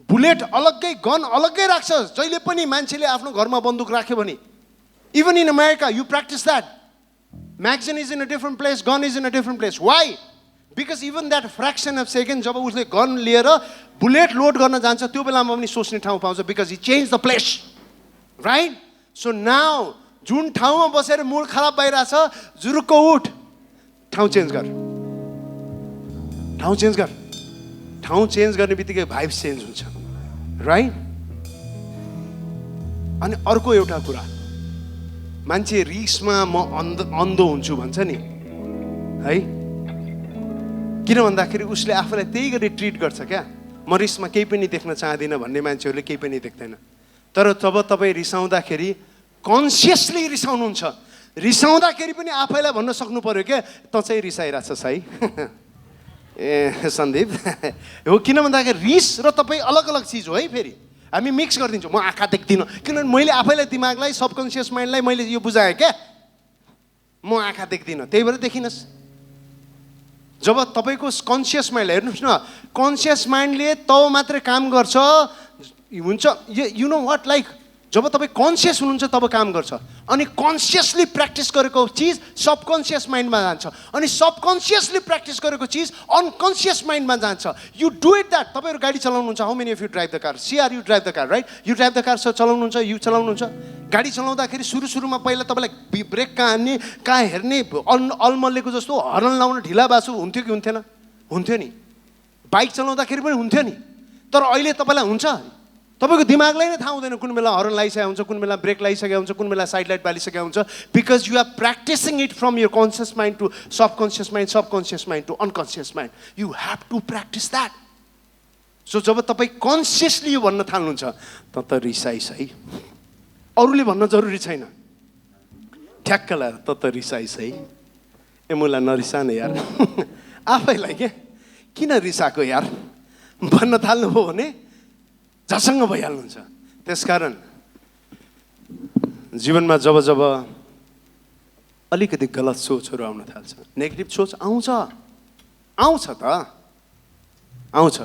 बुलेट अलग्गै गन अलग्गै राख्छ। जहिले पनि मान्छेले आफ्नो घरमा बन्दुक राख्यो भने, even in America you practice that. Magazine is in a different place, gun is in a different place. Why? Because even that fraction of second जब उसले गन लिएर बुलेट लोड गर्न जान्छ त्यो बेलामा पनि सोच्ने ठाउँ पाउँछ, because he change the place, right? So now जुन ठाउँमा बसेर मुड खराब भइरहेछ, जुरुक्क उठ, ठाउँ चेन्ज गर, ठाउँ चेन्ज गर। ठाउँ चेन्ज गर्ने बित्तिकै भाइब्स चेन्ज हुन्छ, राइट? अनि अर्को एउटा कुरा, मान्छे रिसमा म अन्धो हुन्छु भन्छ नि है, किन भन्दाखेरि उसले आफूलाई त्यही गरी ट्रिट गर्छ क्या। म रिसमा केही पनि देख्न चाहदिनँ भन्ने मान्छेहरूले केही पनि देख्दैन। तर जब तपाईँ रिसाउँदाखेरि कन्सियसली रिसाउनुहुन्छ, रिसाउँदाखेरि पनि आफैलाई भन्न सक्नु पर्यो क्या, त चाहिँ रिसाइरहेछस् है ए सन्दीप हो। किन भन्दाखेरि रिस र तपाईँ अलग अलग चिज हो है। फेरि हामी मिक्स गरिदिन्छौँ। म आँखा देख्दिनँ किनभने मैले आफैलाई दिमागलाई सबकन्सियस माइन्डलाई मैले यो बुझाएँ क्या, म आँखा देख्दिनँ त्यही भएर देखिनस्। जब तपाईँको कन्सियस माइन्डलाई हेर्नुहोस् न, कन्सियस माइन्डले तब मात्रै काम गर्छ हुन्छ। यु नो वाट, लाइक जब तपाईँ कन्सियस हुनुहुन्छ तब काम गर्छ। अनि कन्सियसली प्र्याक्टिस गरेको चिज सबकन्सियस माइन्डमा जान्छ, अनि सबकन्सियसली प्र्याक्टिस गरेको चिज अनकन्सियस माइन्डमा जान्छ। You do it that. तपाईँहरू गाडी चलाउनुहुन्छ, how many of you drive the car? CR you drive the car, right? You drive the car चलाउनुहुन्छ, यु चलाउनुहुन्छ। गाडी चलाउँदाखेरि सुरुमा पहिला तपाईँलाई ब्रेक कहाँ हान्ने, कहाँ हेर्ने, अलमल्लेको जस्तो हर्न लाउन ढिला बासु हुन्थ्यो कि हुन्थेन? हुन्थ्यो नि। बाइक चलाउँदाखेरि पनि हुन्थ्यो नि। तर अहिले तपाईँलाई हुन्छ, तपाईँको दिमागलाई नै थाहा हुँदैन कुन बेला हर्न लगाइसकेको हुन्छ, कुन बेला ब्रेक लगाइसकेको हुन्छ, कुन बेला साइड लाइट बालिसकेको हुन्छ। Because you are practising it from your conscious mind to subconscious mind, subconscious mind to unconscious mind. You have to practise that. So जब तपाईँ कन्सियसली यो भन्न थाल्नुहुन्छ त रिसाइस है, अरूले भन्न जरुरी छैन, ठ्याक्क लाएर त रिसाइस है, ए मुला नरिसा न यार आफैलाई के किन रिसाएको यार भन्न थाल्नुभयो भने झसङ्ग भइहाल्नुहुन्छ। त्यसकारण जीवनमा जब जब अलिकति गलत सोचहरू आउन थाल्छ, नेगेटिभ सोच आउँछ त आउँछ।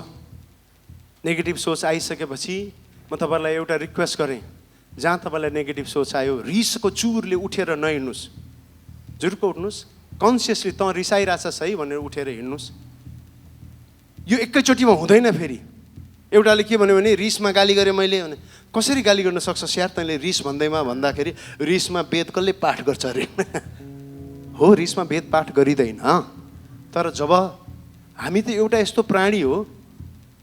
नेगेटिभ सोच आइसकेपछि म तपाईँलाई एउटा रिक्वेस्ट गरेँ, जहाँ तपाईँलाई नेगेटिभ सोच आयो रिसको चुरले उठेर नहिँड्नुहोस्, जुरुक्क उठ्नुहोस्, कन्सियसली त रिसाइरहेछस् है भनेर उठेर हिँड्नुहोस्। यो एकैचोटिमा हुँदैन। फेरि एउटाले के भन्यो भने रिसमा गाली गरेँ मैले भने, कसरी गाली गर्न सक्छस् यार तैँले रिस भन्दैमा भन्दाखेरि रिसमा वेद कसले पाठ गर्छ अरे हो, रिसमा वेद पाठ गरिँदैन। तर जब हामी त एउटा यस्तो प्राणी हो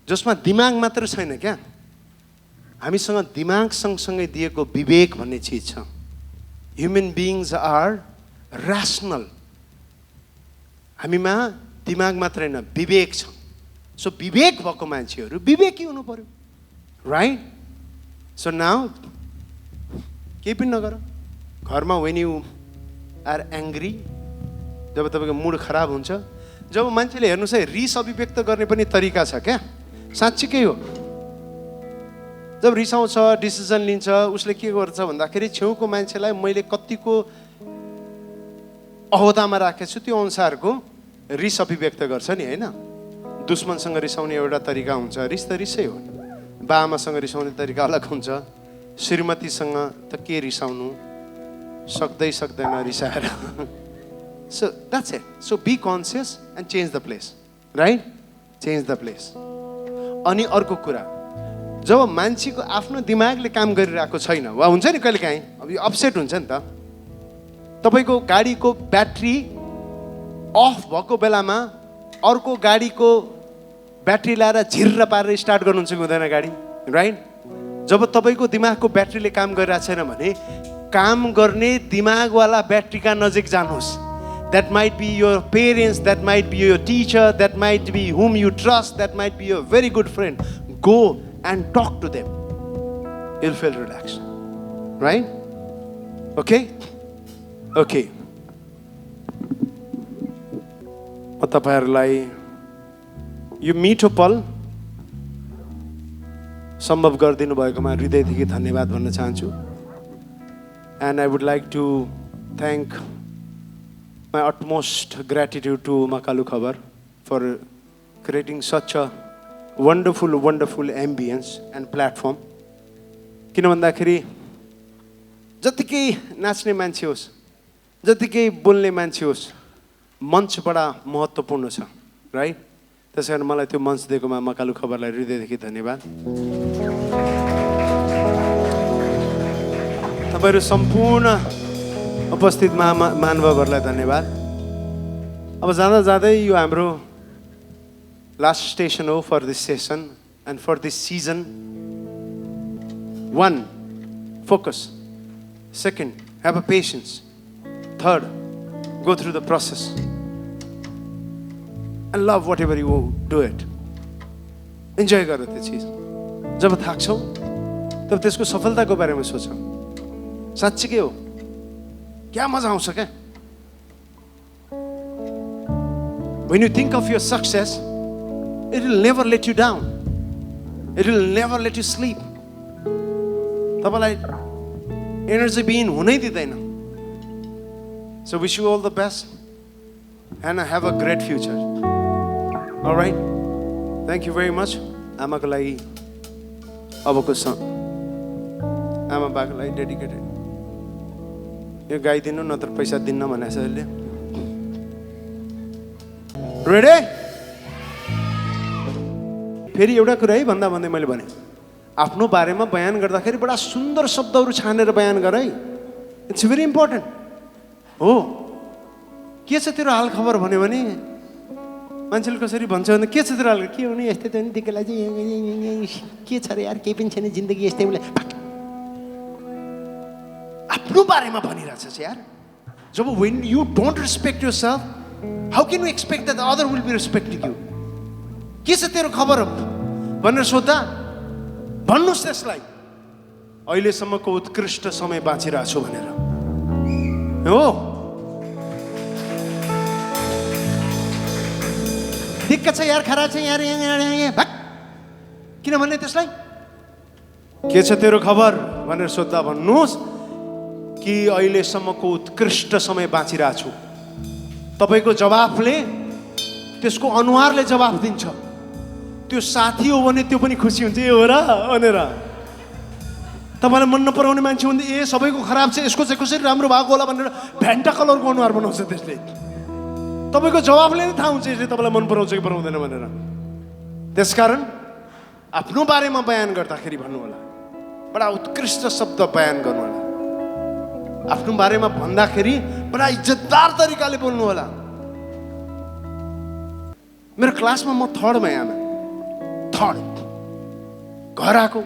जसमा दिमाग मात्र छैन क्या, हामीसँग दिमाग सँगसँगै दिएको विवेक भन्ने चिज छ। Human beings are rational. हामीमा दिमाग मात्र होइन विवेक छ। सो विवेक भएको मान्छेहरू विवेकी हुनु पर्यो, राइट? सो नाउ केही पनि नगर। घरमा वेन यु आर एङ्ग्री, जब तपाईँको मुड खराब हुन्छ, जब मान्छेले हेर्नुहोस् है रिस अभिव्यक्त गर्ने पनि तरिका छ क्या, साँच्चीकै हो। जब रिसाउँछ, डिसिजन लिन्छ, उसले के गर्छ भन्दाखेरि छेउको मान्छेलाई मैले कतिको अहोदामा राखेको छु त्यो अनुसारको रिस अभिव्यक्त गर्छ नि, होइन? दुश्मनसँग रिसाउने एउटा तरिका हुन्छ, रिस त रिसै हो। बाआमासँग रिसाउने तरिका अलग हुन्छ, श्रीमतीसँग त के रिसाउनु, सक्दैन रिसाएर। So that's it. So be conscious and change the place, right? Change the place. अनि अर्को कुरा, जब मान्छेको आफ्नो दिमागले काम गरिरहेको छैन वा हुन्छ नि कहिलेकाहीँ, अब यो अपसेट हुन्छ नि त, तपाईँको गाडीको ब्याट्री अफ भएको बेलामा अर्को गाडीको ब्याट्री ल्याएर झिर्र पारेर स्टार्ट गर्नुहुन्छ कि हुँदैन गाडी, राइट? जब तपाईँको दिमागको ब्याट्रीले काम गरिरहेको छैन भने काम गर्ने दिमागवाला ब्याट्रीका नजिक जानुहोस्। That might be your parents, that might be your teacher, that might be whom you trust, that might be your very good friend. Go and talk to them, you'll feel relaxed, right? Okay. म तपाईँहरूलाई यो मिठो पल सम्भव गरिदिनु भएकोमा हृदयदेखि धन्यवाद भन्न चाहन्छु। And I would like to thank My utmost gratitude to Makalu Khabar for creating such a wonderful ambience and platform. किन भन्दाखेरि जतिकै नाच्ने मान्छे होस्, जतिकै बोल्ने मान्छे होस्, मञ्च बडा महत्त्वपूर्ण छ, राइट? त्यसैकारण मलाई त्यो मञ्च दिएकोमा मकालु खबरलाई हृदयदेखि धन्यवाद। तपाईहरु सम्पूर्ण उपस्थित महानुभावहरुलाई धन्यवाद। अब जाँदा जाँदै यो हाम्रो लास्ट स्टेशन हो for this session and for this season. 1. Focus. 2. Have a patience. 3. Go through the process and love whatever you do it. Enjoy गर त्यो चीज। जब थाक्छौ तब त्यसको सफलताको बारेमा सोचौ। साच्चै हो क्या मजा आउँछ क्या? When you think of your success, it will never let you down. It will never let you sleep. तपाईलाई एनर्जी बिन हुनै दिदैन। So wish you all the best and have a great future. All right. Thank you very much. आमाको लागि अबको आमा बाको लागि dedicated यो गाइदिनु नत्र पैसा दिन्न भनेको छ अहिले। रेडी? फेरि एउटा कुरा है भन्दा भन्दै मैले भने आफ्नो बारेमा बयान गर्दाखेरि बडा सुन्दर शब्दहरू छानेर बयान गर है। इट्स भेरी इम्पोर्टेन्ट हो। के छ तेरो हाल खबर भन्यो भने मान्छेले कसरी भन्छ भने के छ तेरो हाल के हुने यस्तै त नि दिक्कलाई चाहिँ के छ रे यार केही पनि छैन जिन्दगी यस्तै उसले आफ्नो बारेमा भनिरहेछ यार। जब when you don't respect yourself, how can you expect that the other will be respecting you? के छ तेरो खबर भनेर सोध्दा भन्नुस् त्यसलाई अहिलेसम्मको उत्कृष्ट समय बाँचिरहेको छु भनेर हो। दिक्क छ यार खरा छ यार किन भन्ने त्यसलाई के छ तेरो खबर भनेर सोध्दा भन्नुस् कि अहिलेसम्मको उत्कृष्ट समय बाँचिरहेको छु। तपाईको जवाफले त्यसको अनुहारले जवाफ दिन्छ। त्यो साथी हो भने त्यो पनि खुसी हुन्छ ए हो र भनेर। तपाईलाई मन नपराउने मान्छे भने ए सबैको खराब छ यसको चाहिँ कसरी राम्रो भएको होला भनेर भ्यान्टा कलरको अनुहार बनाउँछ त्यसले। तपाईको जवाफले नै थाहा हुन्छ यसले तपाईलाई मन पराउँछ कि पराउँदैन भनेर। त्यसकारण आफ्नो बारेमा बयान गर्दाखेरि भन्नु होला बडा उत्कृष्ट शब्द बयान गर्नु होला। आफ्नो बारेमा भन्दाखेरि बडा इज्जतदार तरिकाले बोल्नु होला। मेरो क्लासमा म थर्डमा आमा थर्ड घर आएको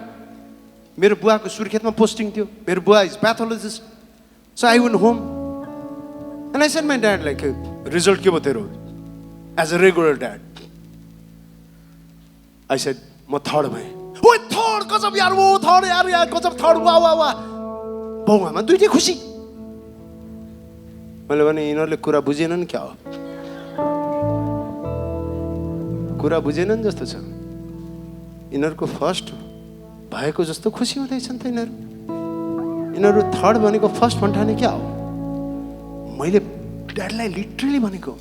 मेरो बुवाको सुर्खेतमा पोस्टिङ थियो। मेरो बुवा is pathologist. So I went home and I said my dad like result के भयो तेरो as a regular dad. I said म थर्ड भएँ। ओ थर्ड गजब यार वो थर्ड यार यार गजब थर्ड वाह वाह वाह। बाउ आमा दुइटै खुसी। मैले भने यिनीहरूले कुरा बुझेनन् क्या हो? कुरा बुझेनन् जस्तो छ। यिनीहरूको फर्स्ट भएको जस्तो खुसी हुँदैछन् त यिनीहरू थर्ड भनेको फर्स्ट भन्ठाने क्या हो? मैले ड्याडीलाई लिटरली भनेको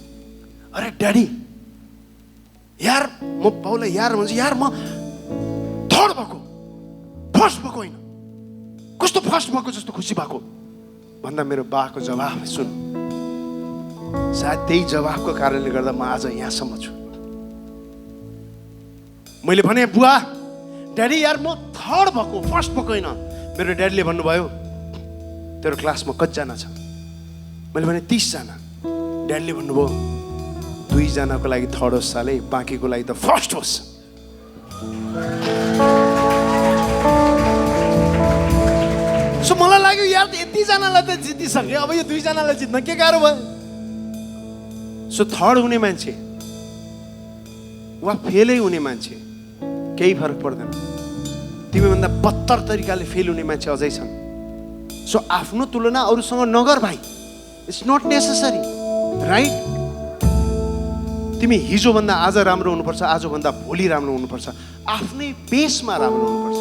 अरे ड्याडी यार म बाउलाई यार भन्छ यार म थर्ड भएको फर्स्ट भएको होइन कस्तो फर्स्ट भएको जस्तो खुसी भएको भन्दा मेरो बाको जवाफ सुन। सायद त्यही जवाफको कारणले गर्दा म आज यहाँसम्म छु। मैले भने बुवा ड्याडी यार म थर्ड भएको फर्स्ट भएको होइन। मेरो ड्याडीले भन्नुभयो तेरो क्लासमा कतिजना छ? मैले भने 30 जना। ड्याडीले भन्नुभयो 2 जनाको लागि थर्ड होस् साले बाँकीको लागि त फर्स्ट होस्। सो मलाई लाग्यो यार यति जनालाई त जितिसक्यो अब यो 2 जनालाई जित्न के गाह्रो भयो? सो थर्ड हुने मान्छे वा फेलै हुने मान्छे केही फरक पर्दैन। तिमीभन्दा बदतर तरिकाले फेल हुने मान्छे अझै छन्। सो आफ्नो तुलना अरूसँग नगर भाइ। It's not necessary right? तिमी हिजोभन्दा आज राम्रो हुनुपर्छ, आजभन्दा भोलि राम्रो हुनुपर्छ, आफ्नै पेसमा राम्रो हुनुपर्छ।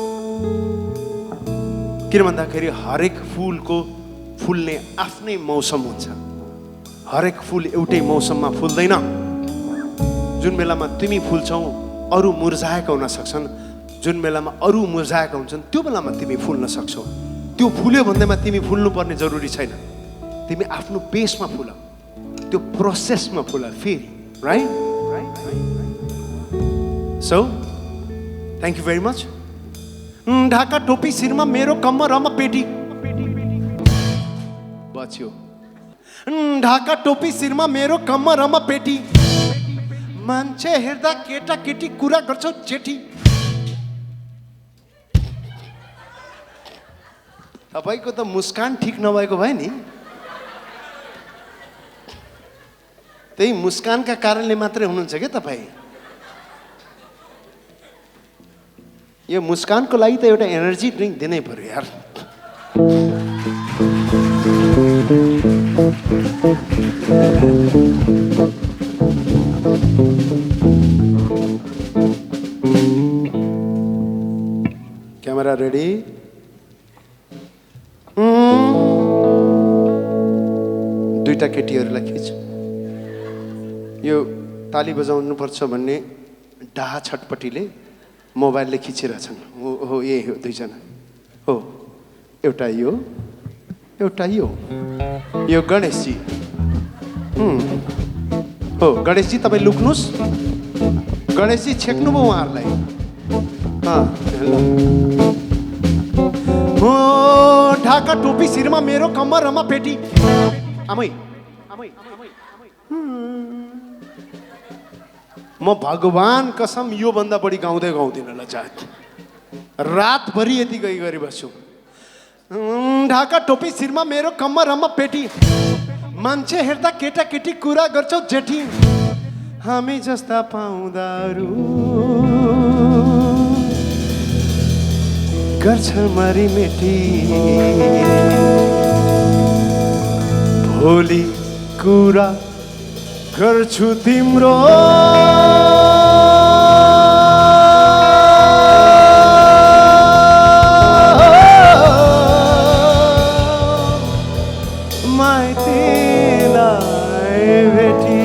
किन भन्दाखेरि हरेक फुलको फुल्ने आफ्नै मौसम हुन्छ। हरेक फुल एउटै मौसममा फुल्दैन। जुन बेलामा तिमी फुल्छौ अरू मुर्झाएका हुन सक्छन्, जुन बेलामा अरू मुर्झाएका हुन्छन् त्यो बेलामा तिमी फुल्न सक्छौ। त्यो फुल्यो भन्दैमा तिमी फुल्नुपर्ने जरुरी छैन। तिमी आफ्नो पेसमा फुल, त्यो प्रोसेसमा फुल फेरि, right? So thank you very much. Dhaka टोपी शिरमा मेरो कम्मरमा पेटी बच्यो। ढाका टोपी शिरमा मेरो कम्मरमा पेटी, मान्छे हेर्दा केटा केटी कुरा गर्छौ जेठी। तपाईको त मुस्कान ठिक नभएको भए नि, त्यही मुस्कानका कारणले मात्रै हुनुहुन्छ क्या तपाईँ। यो मुस्कानको लागि त एउटा एनर्जी ड्रिङ्क दिनै पर्यो यार। Camera ready? दुईटा केटीहरूलाई खिच। यो ताली बजाउनुपर्छ भन्ने डाहा छटपटीले मोबाइलले खिचिरहेछन्। हो ए हो दुईजना हो, एउटा यो एउटा यो गणेशजी हो। गणेशजी तपाईँ लुक्नुहोस्, गणेशजी छेक्नुभयो उहाँहरूलाई। हो ढाका टोपी शिरमा मेरो कम्मरमा पेटी, आमै म भगवान कसम यो भन्दा बढी गाउँदै गाउँदिन ल जात। रातभरि यति गरी बस्छु। ढाका टोपी शिरमा मेरो कम्मरमा पेटी, मान्छे हेर्दा केटा केटी कुरा गर्छौ जेठी। हामी जस्ता पाउँदारू गर्छ मरी मेटी, भोलि कुरा गर्छु तिम्रो माइतीलाई भेटी।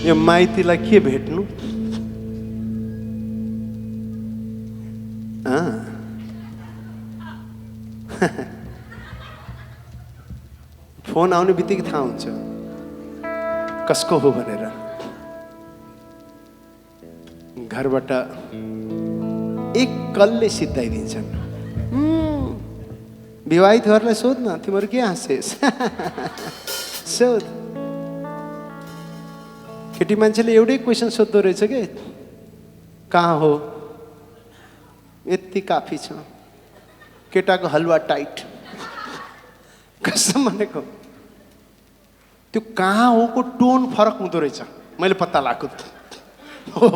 यो माइतीलाई के भेट्नु? फोन आउने बित्तिकै थाहा हुन्छ कसको हो भनेर। घरबाट एक कलले सिद्धाइदिन्छन्। विवाहितहरूलाई सोध न, तिमीहरू के हाँसेस? सोध। केटी मान्छेले एउटै क्वेसन सोध्दो रहेछ के, कहाँ हो? यति काफी छ। केटाको हलुवा टाइट। कसम भनेको त्यो कहाँ हो को टोन फरक हुँदो रहेछ। मैले पत्ता लगाएको हो।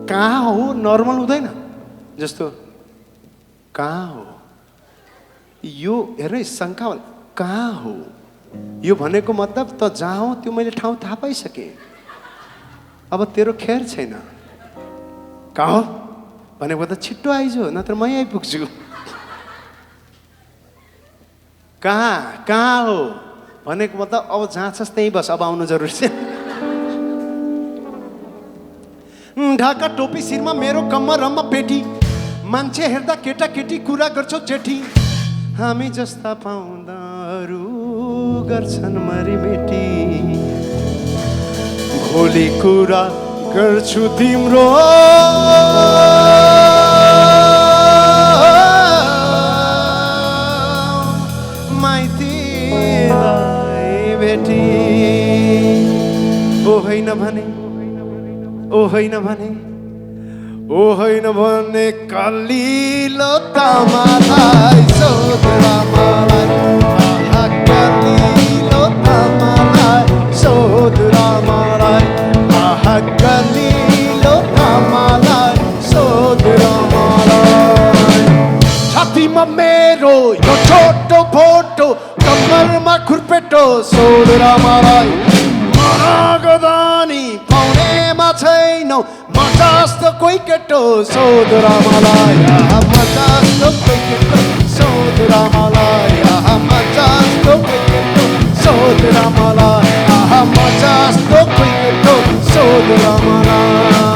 कहाँ हो नर्मल हुँदैन, जस्तो कहाँ हो यो हेर्नु शङ्का कहाँ हो यो भनेको मतलब त जहाँ हो त्यो मैले ठाउँ थाहा पाइसकेँ। अब तेरो खेर छैन। कहाँ हो भनेको त छिट्टो आइजो, नत्र मै आइपुग्छु। कहाँ कहाँ हो भनेको मतलब अब जहाँ छस् त्यहीँ बस, अब आउनु जरुरी छ। ढाका टोपी शिरमा मेरो कम्मरमा पेटी, मान्छे हेर्दा केटा केटी कुरा गर्छौ जेठी। हामी जस्ता पाउँदाहरू गर्छन् मरिमेटी, भोलि कुरा गर्छु तिम्रो माइतीलाई भेटी। ओ होइन भने, ओ होइन भने, ओ होइन भने कलिलो तामालाई सोध्रा मलाई। आहा कलिलो तामालाई सोध्रा मलाई। आहा कलिलो तामालाई सोध्रा मलाई। छातीमा मेरो यो छोटो फोटो, कम्मरमा खुर्पेटो सोध्रा मलाई। गदानी पाउनेमा छैनौ म जस्तो कोही केटो सोध्रा मलाई। म जस्तो कोही केटो सोधेर मलाई म जस्तो कोही केटो सोधेर मलाई म जस्तो कोही केटो सोधेर मलाई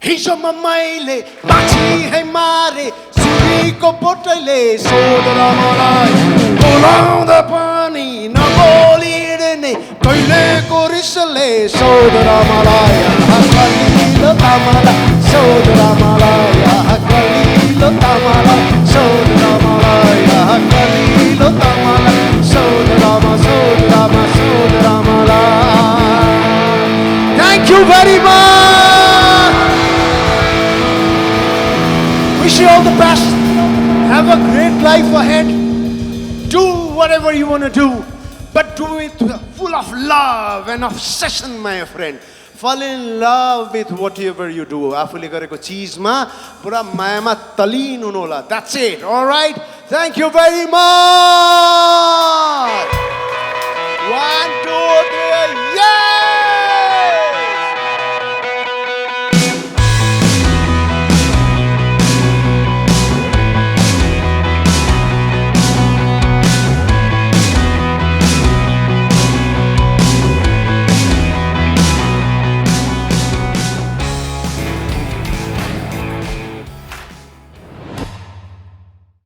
हिजोमा मैले माछी है मारे छुरीको बोटैले सोधेर मलाई बोलाउँदा पनि नबोलिने कहिलेको रिसले सोधेर मलाई कलिलो तामाला सोधेर मलाई कलिलो तामाला सोधेर मलाई कलिलो तामाला सोधेर मलाई Thank you very much. Wish you all the best. Have a great life ahead. Do whatever you want to do, but do it full of love and obsession, my friend. Fall in love with whatever you do. आफूले गरेको चीजमा पुरा मायामा तलीन हुनु होला. That's it. All right. Thank you very much. 1, 2.